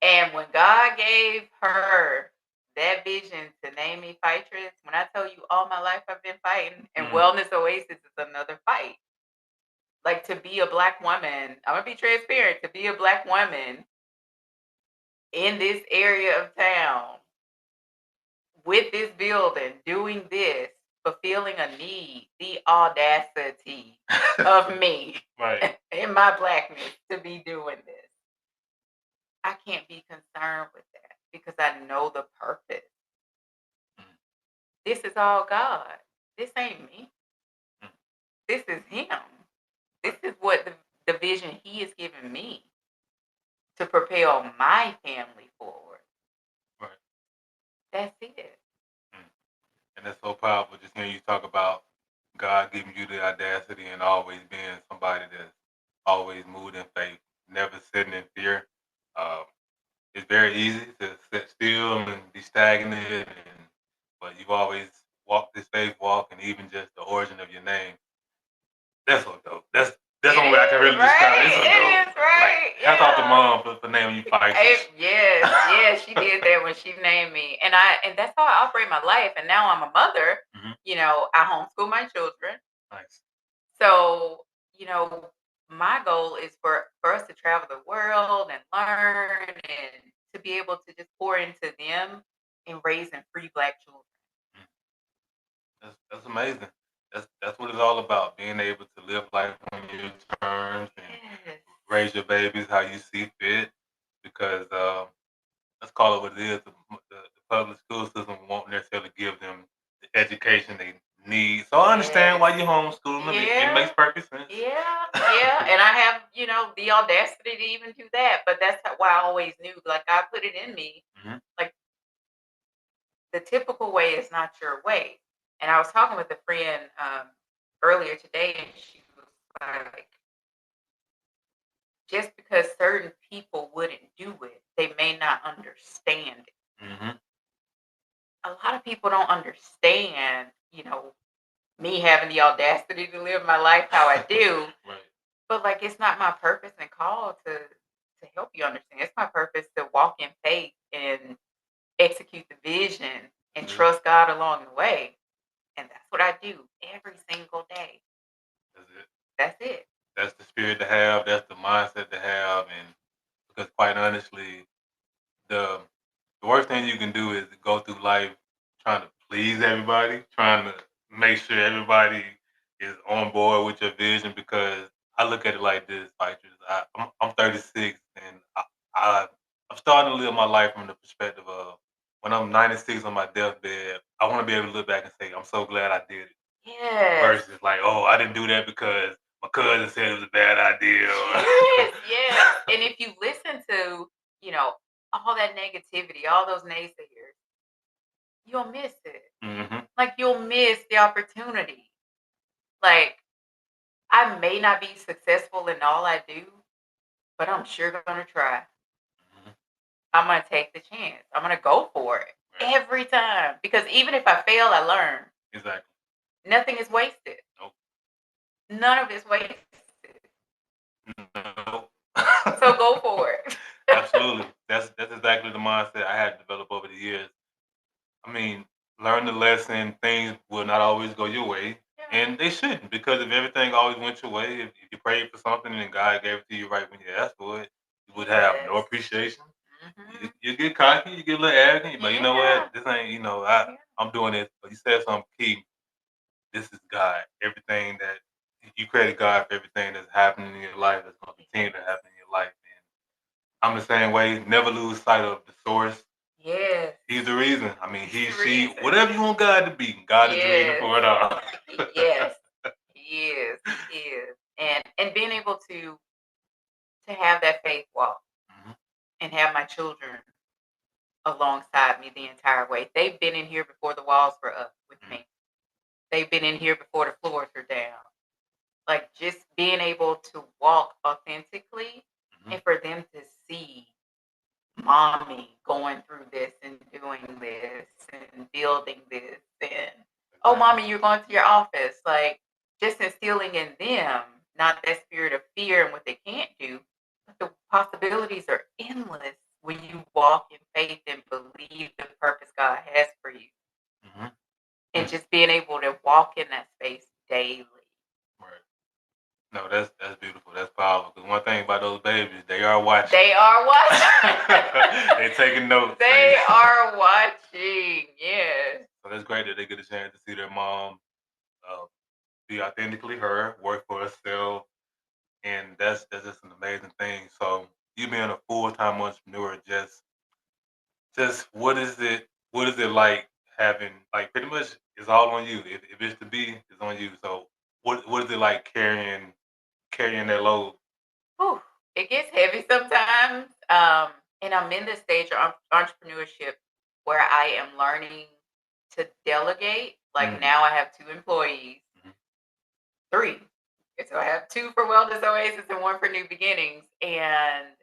Speaker 2: And when God gave her that vision to name me Fightress, when I tell you all my life I've been fighting, and
Speaker 1: Mm,
Speaker 2: Wellness Oasis is another fight. Like, to be a black woman, I'm gonna be transparent. To be a black woman in this area of town with this building, doing this, fulfilling a need, the audacity of me
Speaker 1: right.
Speaker 2: in my blackness to be doing this. I can't be concerned with that because I know the purpose.
Speaker 1: Mm,
Speaker 2: This is all God. This ain't me.
Speaker 1: mm,
Speaker 2: This is Him. This
Speaker 1: right.
Speaker 2: is what the vision He has given me to propel my family forward.
Speaker 1: Right.
Speaker 2: That's it.
Speaker 1: Mm. And that's so powerful. Just hearing you talk about God giving you the audacity and always being somebody that's always moved in faith, never sitting in fear. Um, it's very easy to sit still and be stagnant, but you've always walked this faith walk, and even just the origin of your name. That's so dope. That's the
Speaker 2: It
Speaker 1: only way I can
Speaker 2: is,
Speaker 1: really describe it.
Speaker 2: right?
Speaker 1: It's so dope.
Speaker 2: It is,
Speaker 1: Like
Speaker 2: right?
Speaker 1: hats off to
Speaker 2: Yeah.
Speaker 1: mom for naming you Fightress.
Speaker 2: Yes, yes, she did that when she named me. And that's how I operate my life. And now I'm a mother.
Speaker 1: Hmm.
Speaker 2: I homeschool my children.
Speaker 1: Nice.
Speaker 2: So, you know, my goal is for us to travel the world and learn and to be able to just pour into them and raising free black children.
Speaker 1: Mm. That's amazing. That's what it's all about. Being able to live life on your terms and
Speaker 2: Yes.
Speaker 1: raise your babies how you see fit. Because let's call it what it is. The public school system won't necessarily give them the education they need. So I understand
Speaker 2: Yes.
Speaker 1: why you homeschool them. It makes
Speaker 2: Yeah.
Speaker 1: perfect sense.
Speaker 2: Yeah. Yeah. And I have, the audacity to even do that. But that's why I always knew, like, God put it in me.
Speaker 1: Hmm.
Speaker 2: Like, the typical way is not your way. And I was talking with a friend earlier today, and she was like, just because certain people wouldn't do it, they may not understand it.
Speaker 1: Hmm.
Speaker 2: A lot of people don't understand, me having the audacity to live my life how I do,
Speaker 1: Right.
Speaker 2: but like, it's not my purpose and call to help you understand. It's my purpose to walk in faith and execute the vision and
Speaker 1: Yeah.
Speaker 2: trust God along the way. And that's what I do every single day.
Speaker 1: That's it.
Speaker 2: That's it.
Speaker 1: That's the spirit to have. That's the mindset to have. And because quite honestly, the the worst thing you can do is go through life trying to please everybody, trying to make sure everybody is on board with your vision. Because I look at it like this, Fightress. I'm 36, and I I'm starting to live my life from the perspective of when I'm 96 on my deathbed. I want to be able to look back and say I'm so glad I did it.
Speaker 2: Yes.
Speaker 1: Versus like, oh, I didn't do that because my cousin said it was a bad idea.
Speaker 2: Yes, yes. And if you listen to, you know, all that negativity, all those naysayers, you'll miss it.
Speaker 1: Hmm.
Speaker 2: Like, you'll miss the opportunity. Like, I may not be successful in all I do, but I'm sure gonna try.
Speaker 1: Hmm.
Speaker 2: I'm gonna take the chance. I'm gonna go for it
Speaker 1: Right.
Speaker 2: every time. Because even if I fail, I learn.
Speaker 1: Exactly.
Speaker 2: Nothing is wasted.
Speaker 1: Nope.
Speaker 2: None of it's wasted.
Speaker 1: No.
Speaker 2: So go for it.
Speaker 1: Absolutely. That's exactly the mindset I had developed over the years. I mean, learn the lesson. Things will not always go your way,
Speaker 2: Yeah.
Speaker 1: and they shouldn't, because if everything always went your way, if you prayed for something and God gave it to you right when you asked for it, you would have no
Speaker 2: Yes.
Speaker 1: appreciation.
Speaker 2: Hmm.
Speaker 1: You get cocky, you get a little arrogant, but you know
Speaker 2: Yeah.
Speaker 1: what? This ain't,
Speaker 2: Yeah.
Speaker 1: I'm doing this. But you said something key. This is God. Everything that you credit God for everything that's happening in your life, that's going to continue to
Speaker 2: Yes.
Speaker 1: happen in your life. And I'm the same way. Never lose sight of the source.
Speaker 2: Yes.
Speaker 1: He's the reason. I mean,
Speaker 2: He's
Speaker 1: he,
Speaker 2: the
Speaker 1: she,
Speaker 2: reason.
Speaker 1: whatever you want God to be, God is the reason
Speaker 2: Yes.
Speaker 1: for it all.
Speaker 2: Yes. He is. He is. And being able to have that faith walk
Speaker 1: Mhm,
Speaker 2: and have my children alongside me the entire way. They've been in here before the walls were up with
Speaker 1: mhm,
Speaker 2: me. They've been in here before the floors were down. Like just being able to walk authentically
Speaker 1: mhm.
Speaker 2: and for them to see mommy going through this and doing this and building this and oh
Speaker 1: Exactly.
Speaker 2: mommy you're going to your office, like just instilling in them not that spirit of fear and what they can't do, but the possibilities are endless when you walk in faith and believe the purpose God has for you,
Speaker 1: Mhm.
Speaker 2: and
Speaker 1: Mm.
Speaker 2: just being able to walk in that space daily.
Speaker 1: Right. No, that's beautiful. That's powerful. Because one thing about those babies, they are watching.
Speaker 2: They are watching.
Speaker 1: They taking notes.
Speaker 2: They are watching. Yes.
Speaker 1: So that's great that they get a chance to see their mom uh, be authentically her, work for herself, and that's just an amazing thing. So you being a full time entrepreneur, just what is it like having, like, pretty much it's all on you. If it's to be, it's on you. So what is it like carrying that load?
Speaker 2: Whew, it gets heavy sometimes. And I'm in this stage of entrepreneurship where I am learning to delegate. Like
Speaker 1: Mm,
Speaker 2: now I have two employees,
Speaker 1: mhm,
Speaker 2: three. And so I have two for Wellness Oasis and one for New Beginnings. And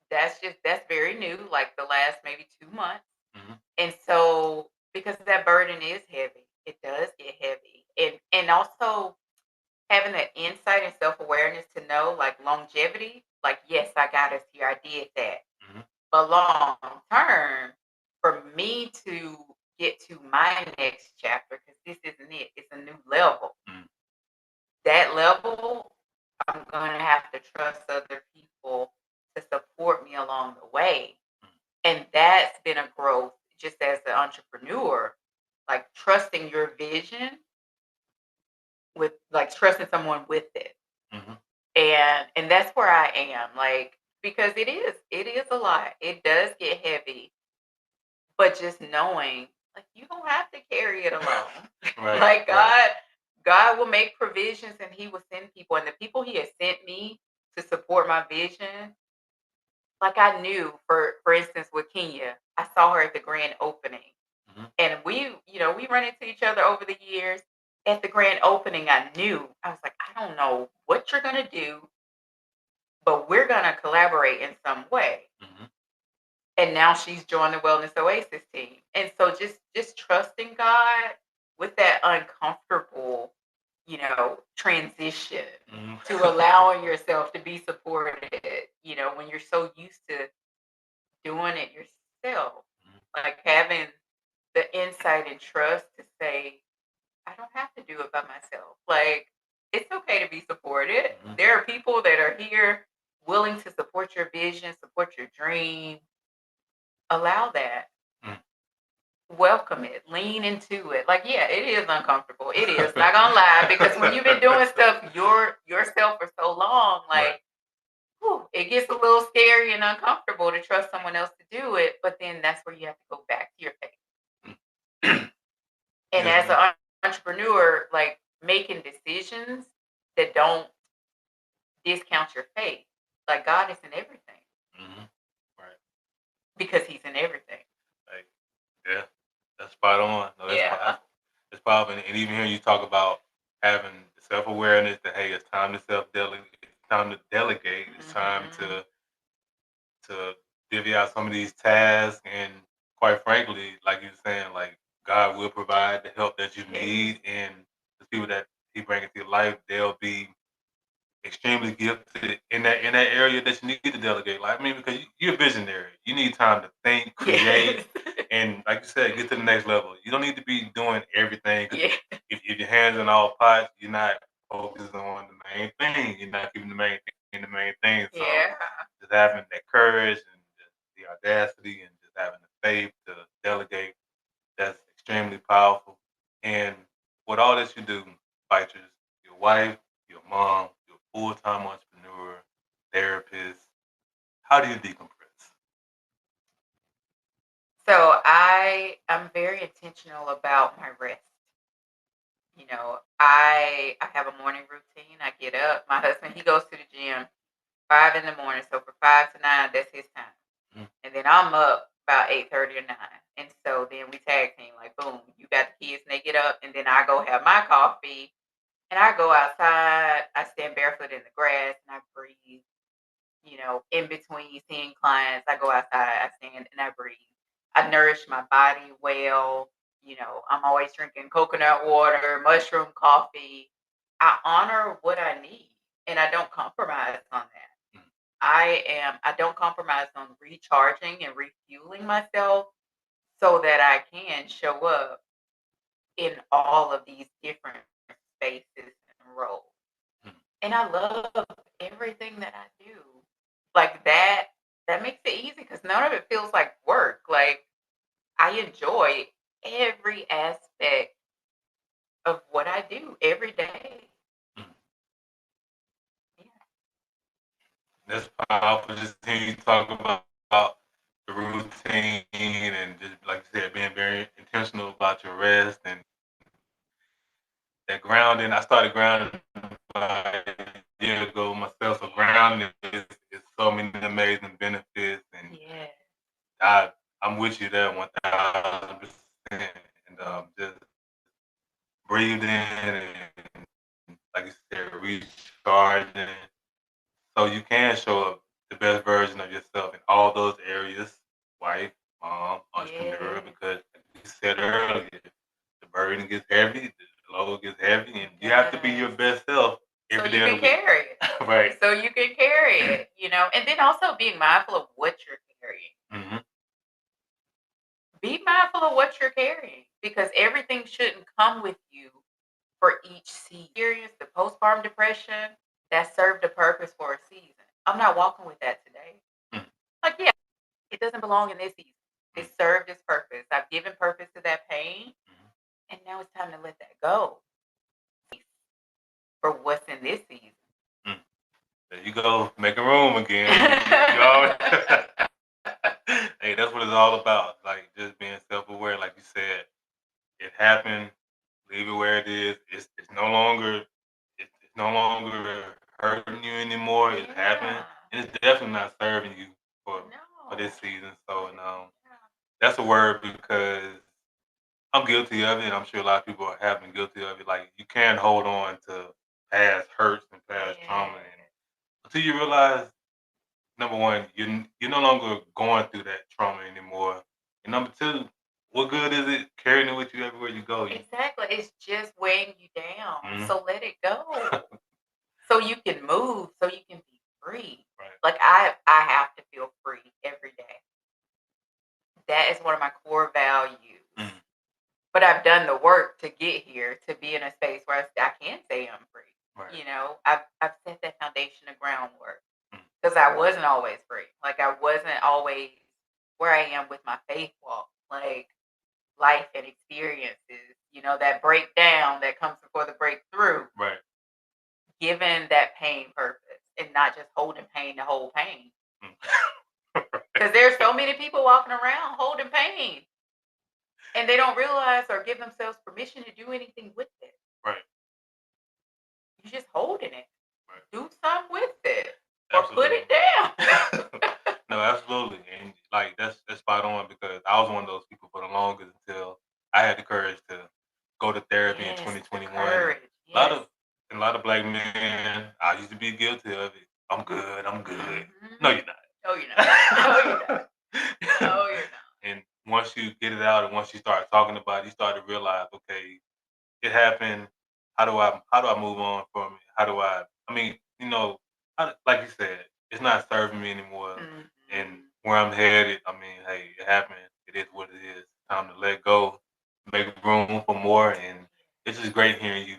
Speaker 2: that's very new, like the last maybe 2 months.
Speaker 1: mhm,
Speaker 2: And so because that burden is heavy, it does get heavy. And also having that insight and self-awareness to know like longevity, like yes, I got us here, I did that.
Speaker 1: mhm,
Speaker 2: But long term, for me to get to my next chapter, because this isn't it, it's a new level.
Speaker 1: mm,
Speaker 2: That level, I'm gonna have to trust other people to support me along the way.
Speaker 1: mm.
Speaker 2: And that's been a growth just as an entrepreneur, like trusting your vision with like trusting someone with it.
Speaker 1: Mhm.
Speaker 2: And that's where I am, like, because it is a lot. It does get heavy, but just knowing, like, you don't have to carry it alone.
Speaker 1: Right,
Speaker 2: Like
Speaker 1: right.
Speaker 2: God will make provisions and He will send people, and the people He has sent me to support my vision. Like I knew, for instance, with Kenya, I saw her at the grand opening,
Speaker 1: Mhm,
Speaker 2: and we run into each other over the years. At the grand opening, I knew I was like, I don't know what you're gonna do, but we're gonna collaborate in some way.
Speaker 1: mhm,
Speaker 2: And now she's joined the Wellness Oasis team. And so just trusting God with that uncomfortable, transition
Speaker 1: mhm.
Speaker 2: to allowing yourself to be supported, when you're so used to doing it yourself. Like having the insight and trust to say, I don't have to do it by myself. Like, it's okay to be supported.
Speaker 1: Mhm,
Speaker 2: There are people that are here willing to support your vision, support your dream. Allow that.
Speaker 1: mm.
Speaker 2: Welcome it. Lean into it. Like, yeah, it is uncomfortable. It is. Not gonna lie. Because when you've been doing stuff yourself for so long,
Speaker 1: Right.
Speaker 2: like, whew, it gets a little scary and uncomfortable to trust someone else to do it. But then that's where you have to go back to your faith. And
Speaker 1: Yes,
Speaker 2: as
Speaker 1: ma'am.
Speaker 2: an entrepreneur, like making decisions that don't discount your faith. Like God is in everything
Speaker 1: Mhm. Right.
Speaker 2: because He's in everything.
Speaker 1: Like, yeah, that's spot on. No, that's
Speaker 2: Yeah.
Speaker 1: powerful. It's powerful, and even hearing you talk about having self awareness that, hey, it's time to self delegate. It's time to delegate. It's time
Speaker 2: Hmm.
Speaker 1: to divvy out some of these tasks, and quite frankly, like you were saying, like, God will provide the help that you
Speaker 2: Yes.
Speaker 1: need, and the people that He brings into your life, they'll be extremely gifted in that area that you need to delegate. Like, I mean, because you're a visionary, you need time to think, create,
Speaker 2: Yes.
Speaker 1: and like you said, get to the next level. You don't need to be doing everything because
Speaker 2: Yeah.
Speaker 1: if your hands in all pots, you're not focused on the main thing. You're not keeping the main thing. So
Speaker 2: Yeah.
Speaker 1: just having that courage and just the audacity and just having the faith to delegate, that's extremely powerful. And with all that you do, Fightress, your wife, your mom, your full-time entrepreneur, therapist, how do you decompress?
Speaker 2: So I'm very intentional about my rest. I have a morning routine. I get up. My husband, he goes to the gym 5 in the morning. So from 5 to 9, that's his time.
Speaker 1: Mm.
Speaker 2: And then I'm up about 8:30 or 9. And so then we tag team, like boom, you got the kids and they get up, and then I go have my coffee and I go outside. I stand barefoot in the grass and I breathe. In between seeing clients, I go outside, I stand and I breathe. I nourish my body well. I'm always drinking coconut water, mushroom coffee. I honor what I need and I don't compromise on that.
Speaker 1: Mm.
Speaker 2: I don't compromise on recharging and refueling myself so that I can show up in all of these different spaces and roles.
Speaker 1: Mm.
Speaker 2: And I love everything that I do. Like that makes it easy because none of it feels like work. Like I enjoy every aspect of what I do every day.
Speaker 1: Mm.
Speaker 2: Yeah.
Speaker 1: That's powerful. Just hearing you talk about the routine and just like you said, being very intentional about your rest and that grounding. I started grounding about a year ago myself. So grounding is so many amazing benefits, and
Speaker 2: Yeah.
Speaker 1: I I'm with you there 1000%. And just breathing and like you said, recharging, so you can show up the best version of yourself in all those areas, wife, mom, entrepreneur,
Speaker 2: Yeah.
Speaker 1: because like you said earlier, the burden gets heavy, the load gets heavy, and
Speaker 2: It
Speaker 1: you have to be your
Speaker 2: does.
Speaker 1: best self
Speaker 2: So
Speaker 1: every
Speaker 2: you
Speaker 1: day of
Speaker 2: can
Speaker 1: the week.
Speaker 2: carry it.
Speaker 1: Right.
Speaker 2: So you can carry it. And then also being mindful of what you're carrying.
Speaker 1: Hmm.
Speaker 2: Be mindful of what you're carrying because everything shouldn't come with you for each season. Experience the postpartum depression that served a purpose for a season. I'm not walking with that today.
Speaker 1: Mm.
Speaker 2: Like, yeah, it doesn't belong in this season.
Speaker 1: Mm.
Speaker 2: It served its purpose. I've given purpose to that pain, and now it's time to let that go for what's in this season.
Speaker 1: Mm. There you go, making room again. You always, hey, that's what it's all about. Like just being self-aware, like you said, it happened. Leave it where it is. It's no longer it's no longer hurting you anymore. It happened,
Speaker 2: Yeah.
Speaker 1: and it's definitely not serving you for
Speaker 2: No.
Speaker 1: this season. So, and
Speaker 2: Yeah.
Speaker 1: that's a word because I'm guilty of it. And I'm sure a lot of people have been guilty of it. Like you can hold on to past hurts and past trauma, and
Speaker 2: Yeah.
Speaker 1: until you realize, number one, you're no longer going through that trauma anymore, and number two, what good is it carrying it with you everywhere you go?
Speaker 2: Exactly. It's just weighing you down.
Speaker 1: Mhm.
Speaker 2: So let it go. So you can move, so you can be free.
Speaker 1: Right.
Speaker 2: Like I have to feel free every day. That is one of my core values.
Speaker 1: Mhm.
Speaker 2: But I've done the work to get here to be in a space where I can say I'm free.
Speaker 1: Right.
Speaker 2: I've set that foundation of groundwork
Speaker 1: Mhm.
Speaker 2: because I wasn't always free. Like I wasn't always where I am with my faith walk. Like life and experiences, that breakdown that comes before the breakthrough,
Speaker 1: Right.
Speaker 2: given that pain purpose and not just holding pain to hold pain.
Speaker 1: Mm.
Speaker 2: Because there's so many people walking around holding pain and they don't realize or give themselves permission to do anything with it.
Speaker 1: Right.
Speaker 2: You're just holding it.
Speaker 1: Right.
Speaker 2: Do something with it or put
Speaker 1: Absolutely.
Speaker 2: it down.
Speaker 1: No, absolutely, and like that's spot on because I was one of those people for the longest until I had the courage to go to therapy in
Speaker 2: Yes, the
Speaker 1: 2021. And
Speaker 2: courage.
Speaker 1: a lot
Speaker 2: Yes.
Speaker 1: of a lot of black men, I used to be guilty of it. I'm good. I'm good. No,
Speaker 2: Mhm.
Speaker 1: you're not.
Speaker 2: No, you're not. No, you're not. No, you're not.
Speaker 1: And once you get it out, and once you start talking about it, you start to realize, okay, it happened. How do I move on from it? How do I? I mean, like you said, it's not serving me anymore. And
Speaker 2: Mhm.
Speaker 1: where I'm headed, I mean, hey, it happened. It is what it is. Time to let go, make room for more. And it's just great hearing you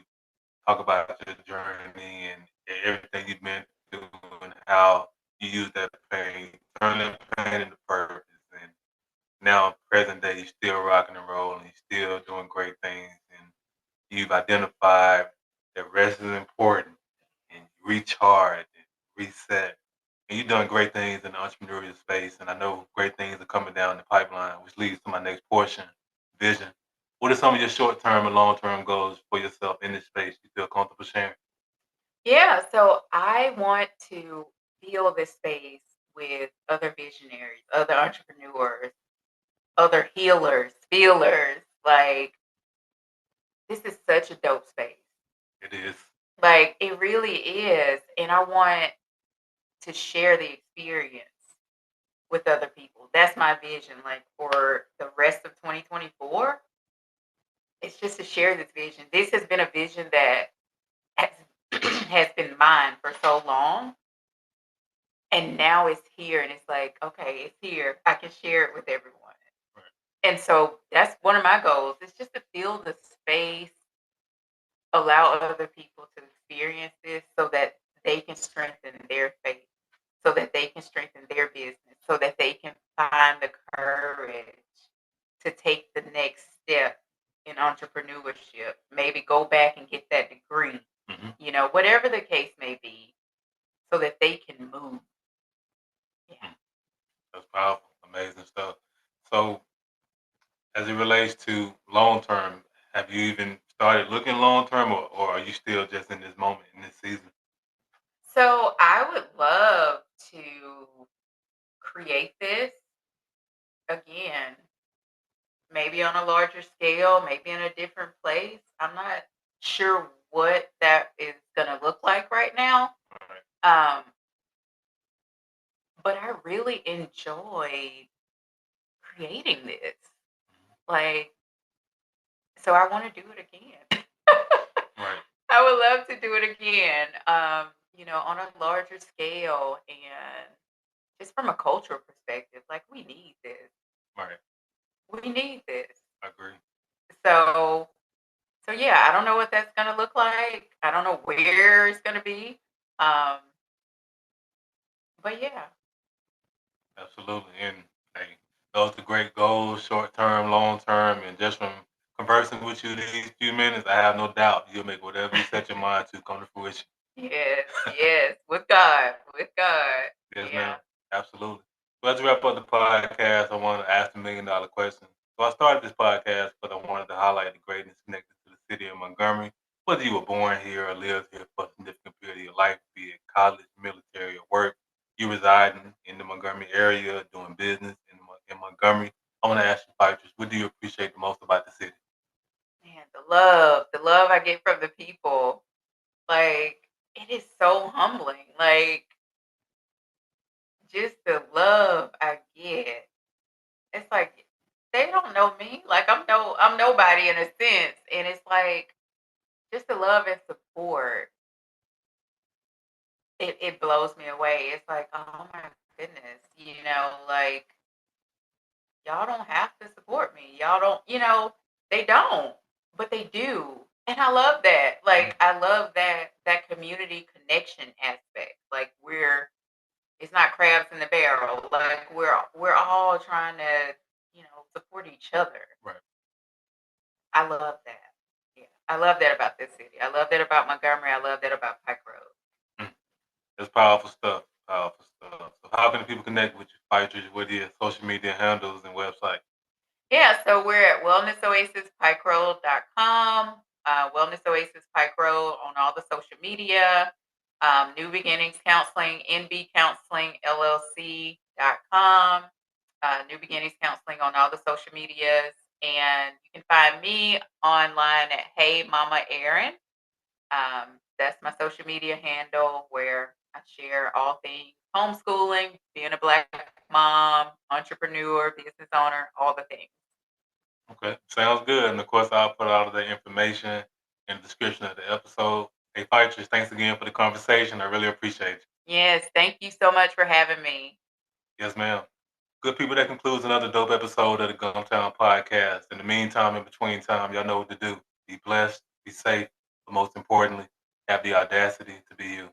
Speaker 1: talk about your journey and everything you've been through and how you use that pain, turn that pain into purpose. And now, present day, you're still rocking and rolling, you're still doing great things. And you've identified that rest is important and you recharge and reset. And you've done great things in the entrepreneurial space. And I know great things are coming down the pipeline, which leads to my next portion, vision. What are some of your short term and long term goals for yourself in this space you feel comfortable sharing?
Speaker 2: Yeah, so I want to fill this space with other visionaries, other entrepreneurs, other healers, feelers. Like, this is such a dope space.
Speaker 1: It is.
Speaker 2: Like, it really is. And I want to share the experience with other people. That's my vision. Like, for the rest of 2024, it's just to share this vision. This has been a vision that has, has been mine for so long. And now it's here. And it's like, okay, it's here. I can share it with everyone.
Speaker 1: Right.
Speaker 2: And so that's one of my goals. It's just to fill the space, allow other people to experience this so that they can strengthen their faith, so that they can strengthen their business, so that they can find the courage to take the next step in entrepreneurship, maybe go back and get that degree,
Speaker 1: Hmm.
Speaker 2: whatever the case may be, so that they can move. Yeah.
Speaker 1: That's powerful. Amazing stuff. So, as it relates to long term, have you even started looking long term, or are you still just in this moment, in this season?
Speaker 2: So I would love to create this again, maybe on a larger scale, maybe in a different place. I'm not sure what that is going to look like right now.
Speaker 1: Right.
Speaker 2: Um, but I really enjoyed creating this. Like, so I want to do it again.
Speaker 1: Right.
Speaker 2: I would love to do it again, on a larger scale and just from a cultural perspective. Like, we need this.
Speaker 1: Right.
Speaker 2: We need this.
Speaker 1: I agree.
Speaker 2: So, so yeah, I don't know what that's gonna look like. I don't know where it's gonna be. Um, but yeah,
Speaker 1: Absolutely. And hey, those are great goals, short term, long term, and just from conversing with you these few minutes, I have no doubt you'll make whatever you set your mind to come to fruition.
Speaker 2: yes, yes, with God,
Speaker 1: Yes,
Speaker 2: yeah,
Speaker 1: ma'am. Absolutely. Well, let's wrap up the podcast. I want to ask the $1 million question. So I started this podcast because I wanted to highlight the greatness connected to the city of Montgomery. Whether you were born here or lived here for a significant period of your life, be it college, military, or work, you residing in the Montgomery area, doing business in Montgomery. I want to ask you, Fightress, what do you appreciate the most about the city?
Speaker 2: man, the love I get from the people, like it is so humbling. Like just the love I get. It's like they don't know me. Like I'm nobody in a sense, and it's like just the love and support. It blows me away. It's like, oh my goodness, like y'all don't have to support me. Y'all don't, they don't, but they do. And I love that. Like I love that community connection aspect. Like it's not crabs in the barrel. Like we're all trying to, support each other.
Speaker 1: Right.
Speaker 2: I love that. Yeah. I love that about this city. I love that about Montgomery. I love that about Pike Road.
Speaker 1: Mm. It's powerful stuff. Powerful stuff. So how can people connect with you, Fightress? What are your social media handles and website?
Speaker 2: Yeah, so we're at wellnessoasispikeroad.com, Wellness Oasis Pike Road on all the social media, New Beginnings Counseling, NB Counseling, LLC.com, New Beginnings Counseling on all the social medias. And you can find me online at Hey Mama Erin. That's my social media handle where I share all things homeschooling, being a Black mom, entrepreneur, business owner, all the things.
Speaker 1: Okay, sounds good. And of course, I'll put all of that information in the description of the episode. Hey, Fightress, thanks again for the conversation. I really appreciate you.
Speaker 2: Yes, thank you so much for having me.
Speaker 1: Yes, ma'am. Good people, that concludes another dope episode of the Gumtown Podcast. In the meantime, in between time, y'all know what to do. Be blessed, be safe, but most importantly, have the audacity to be you.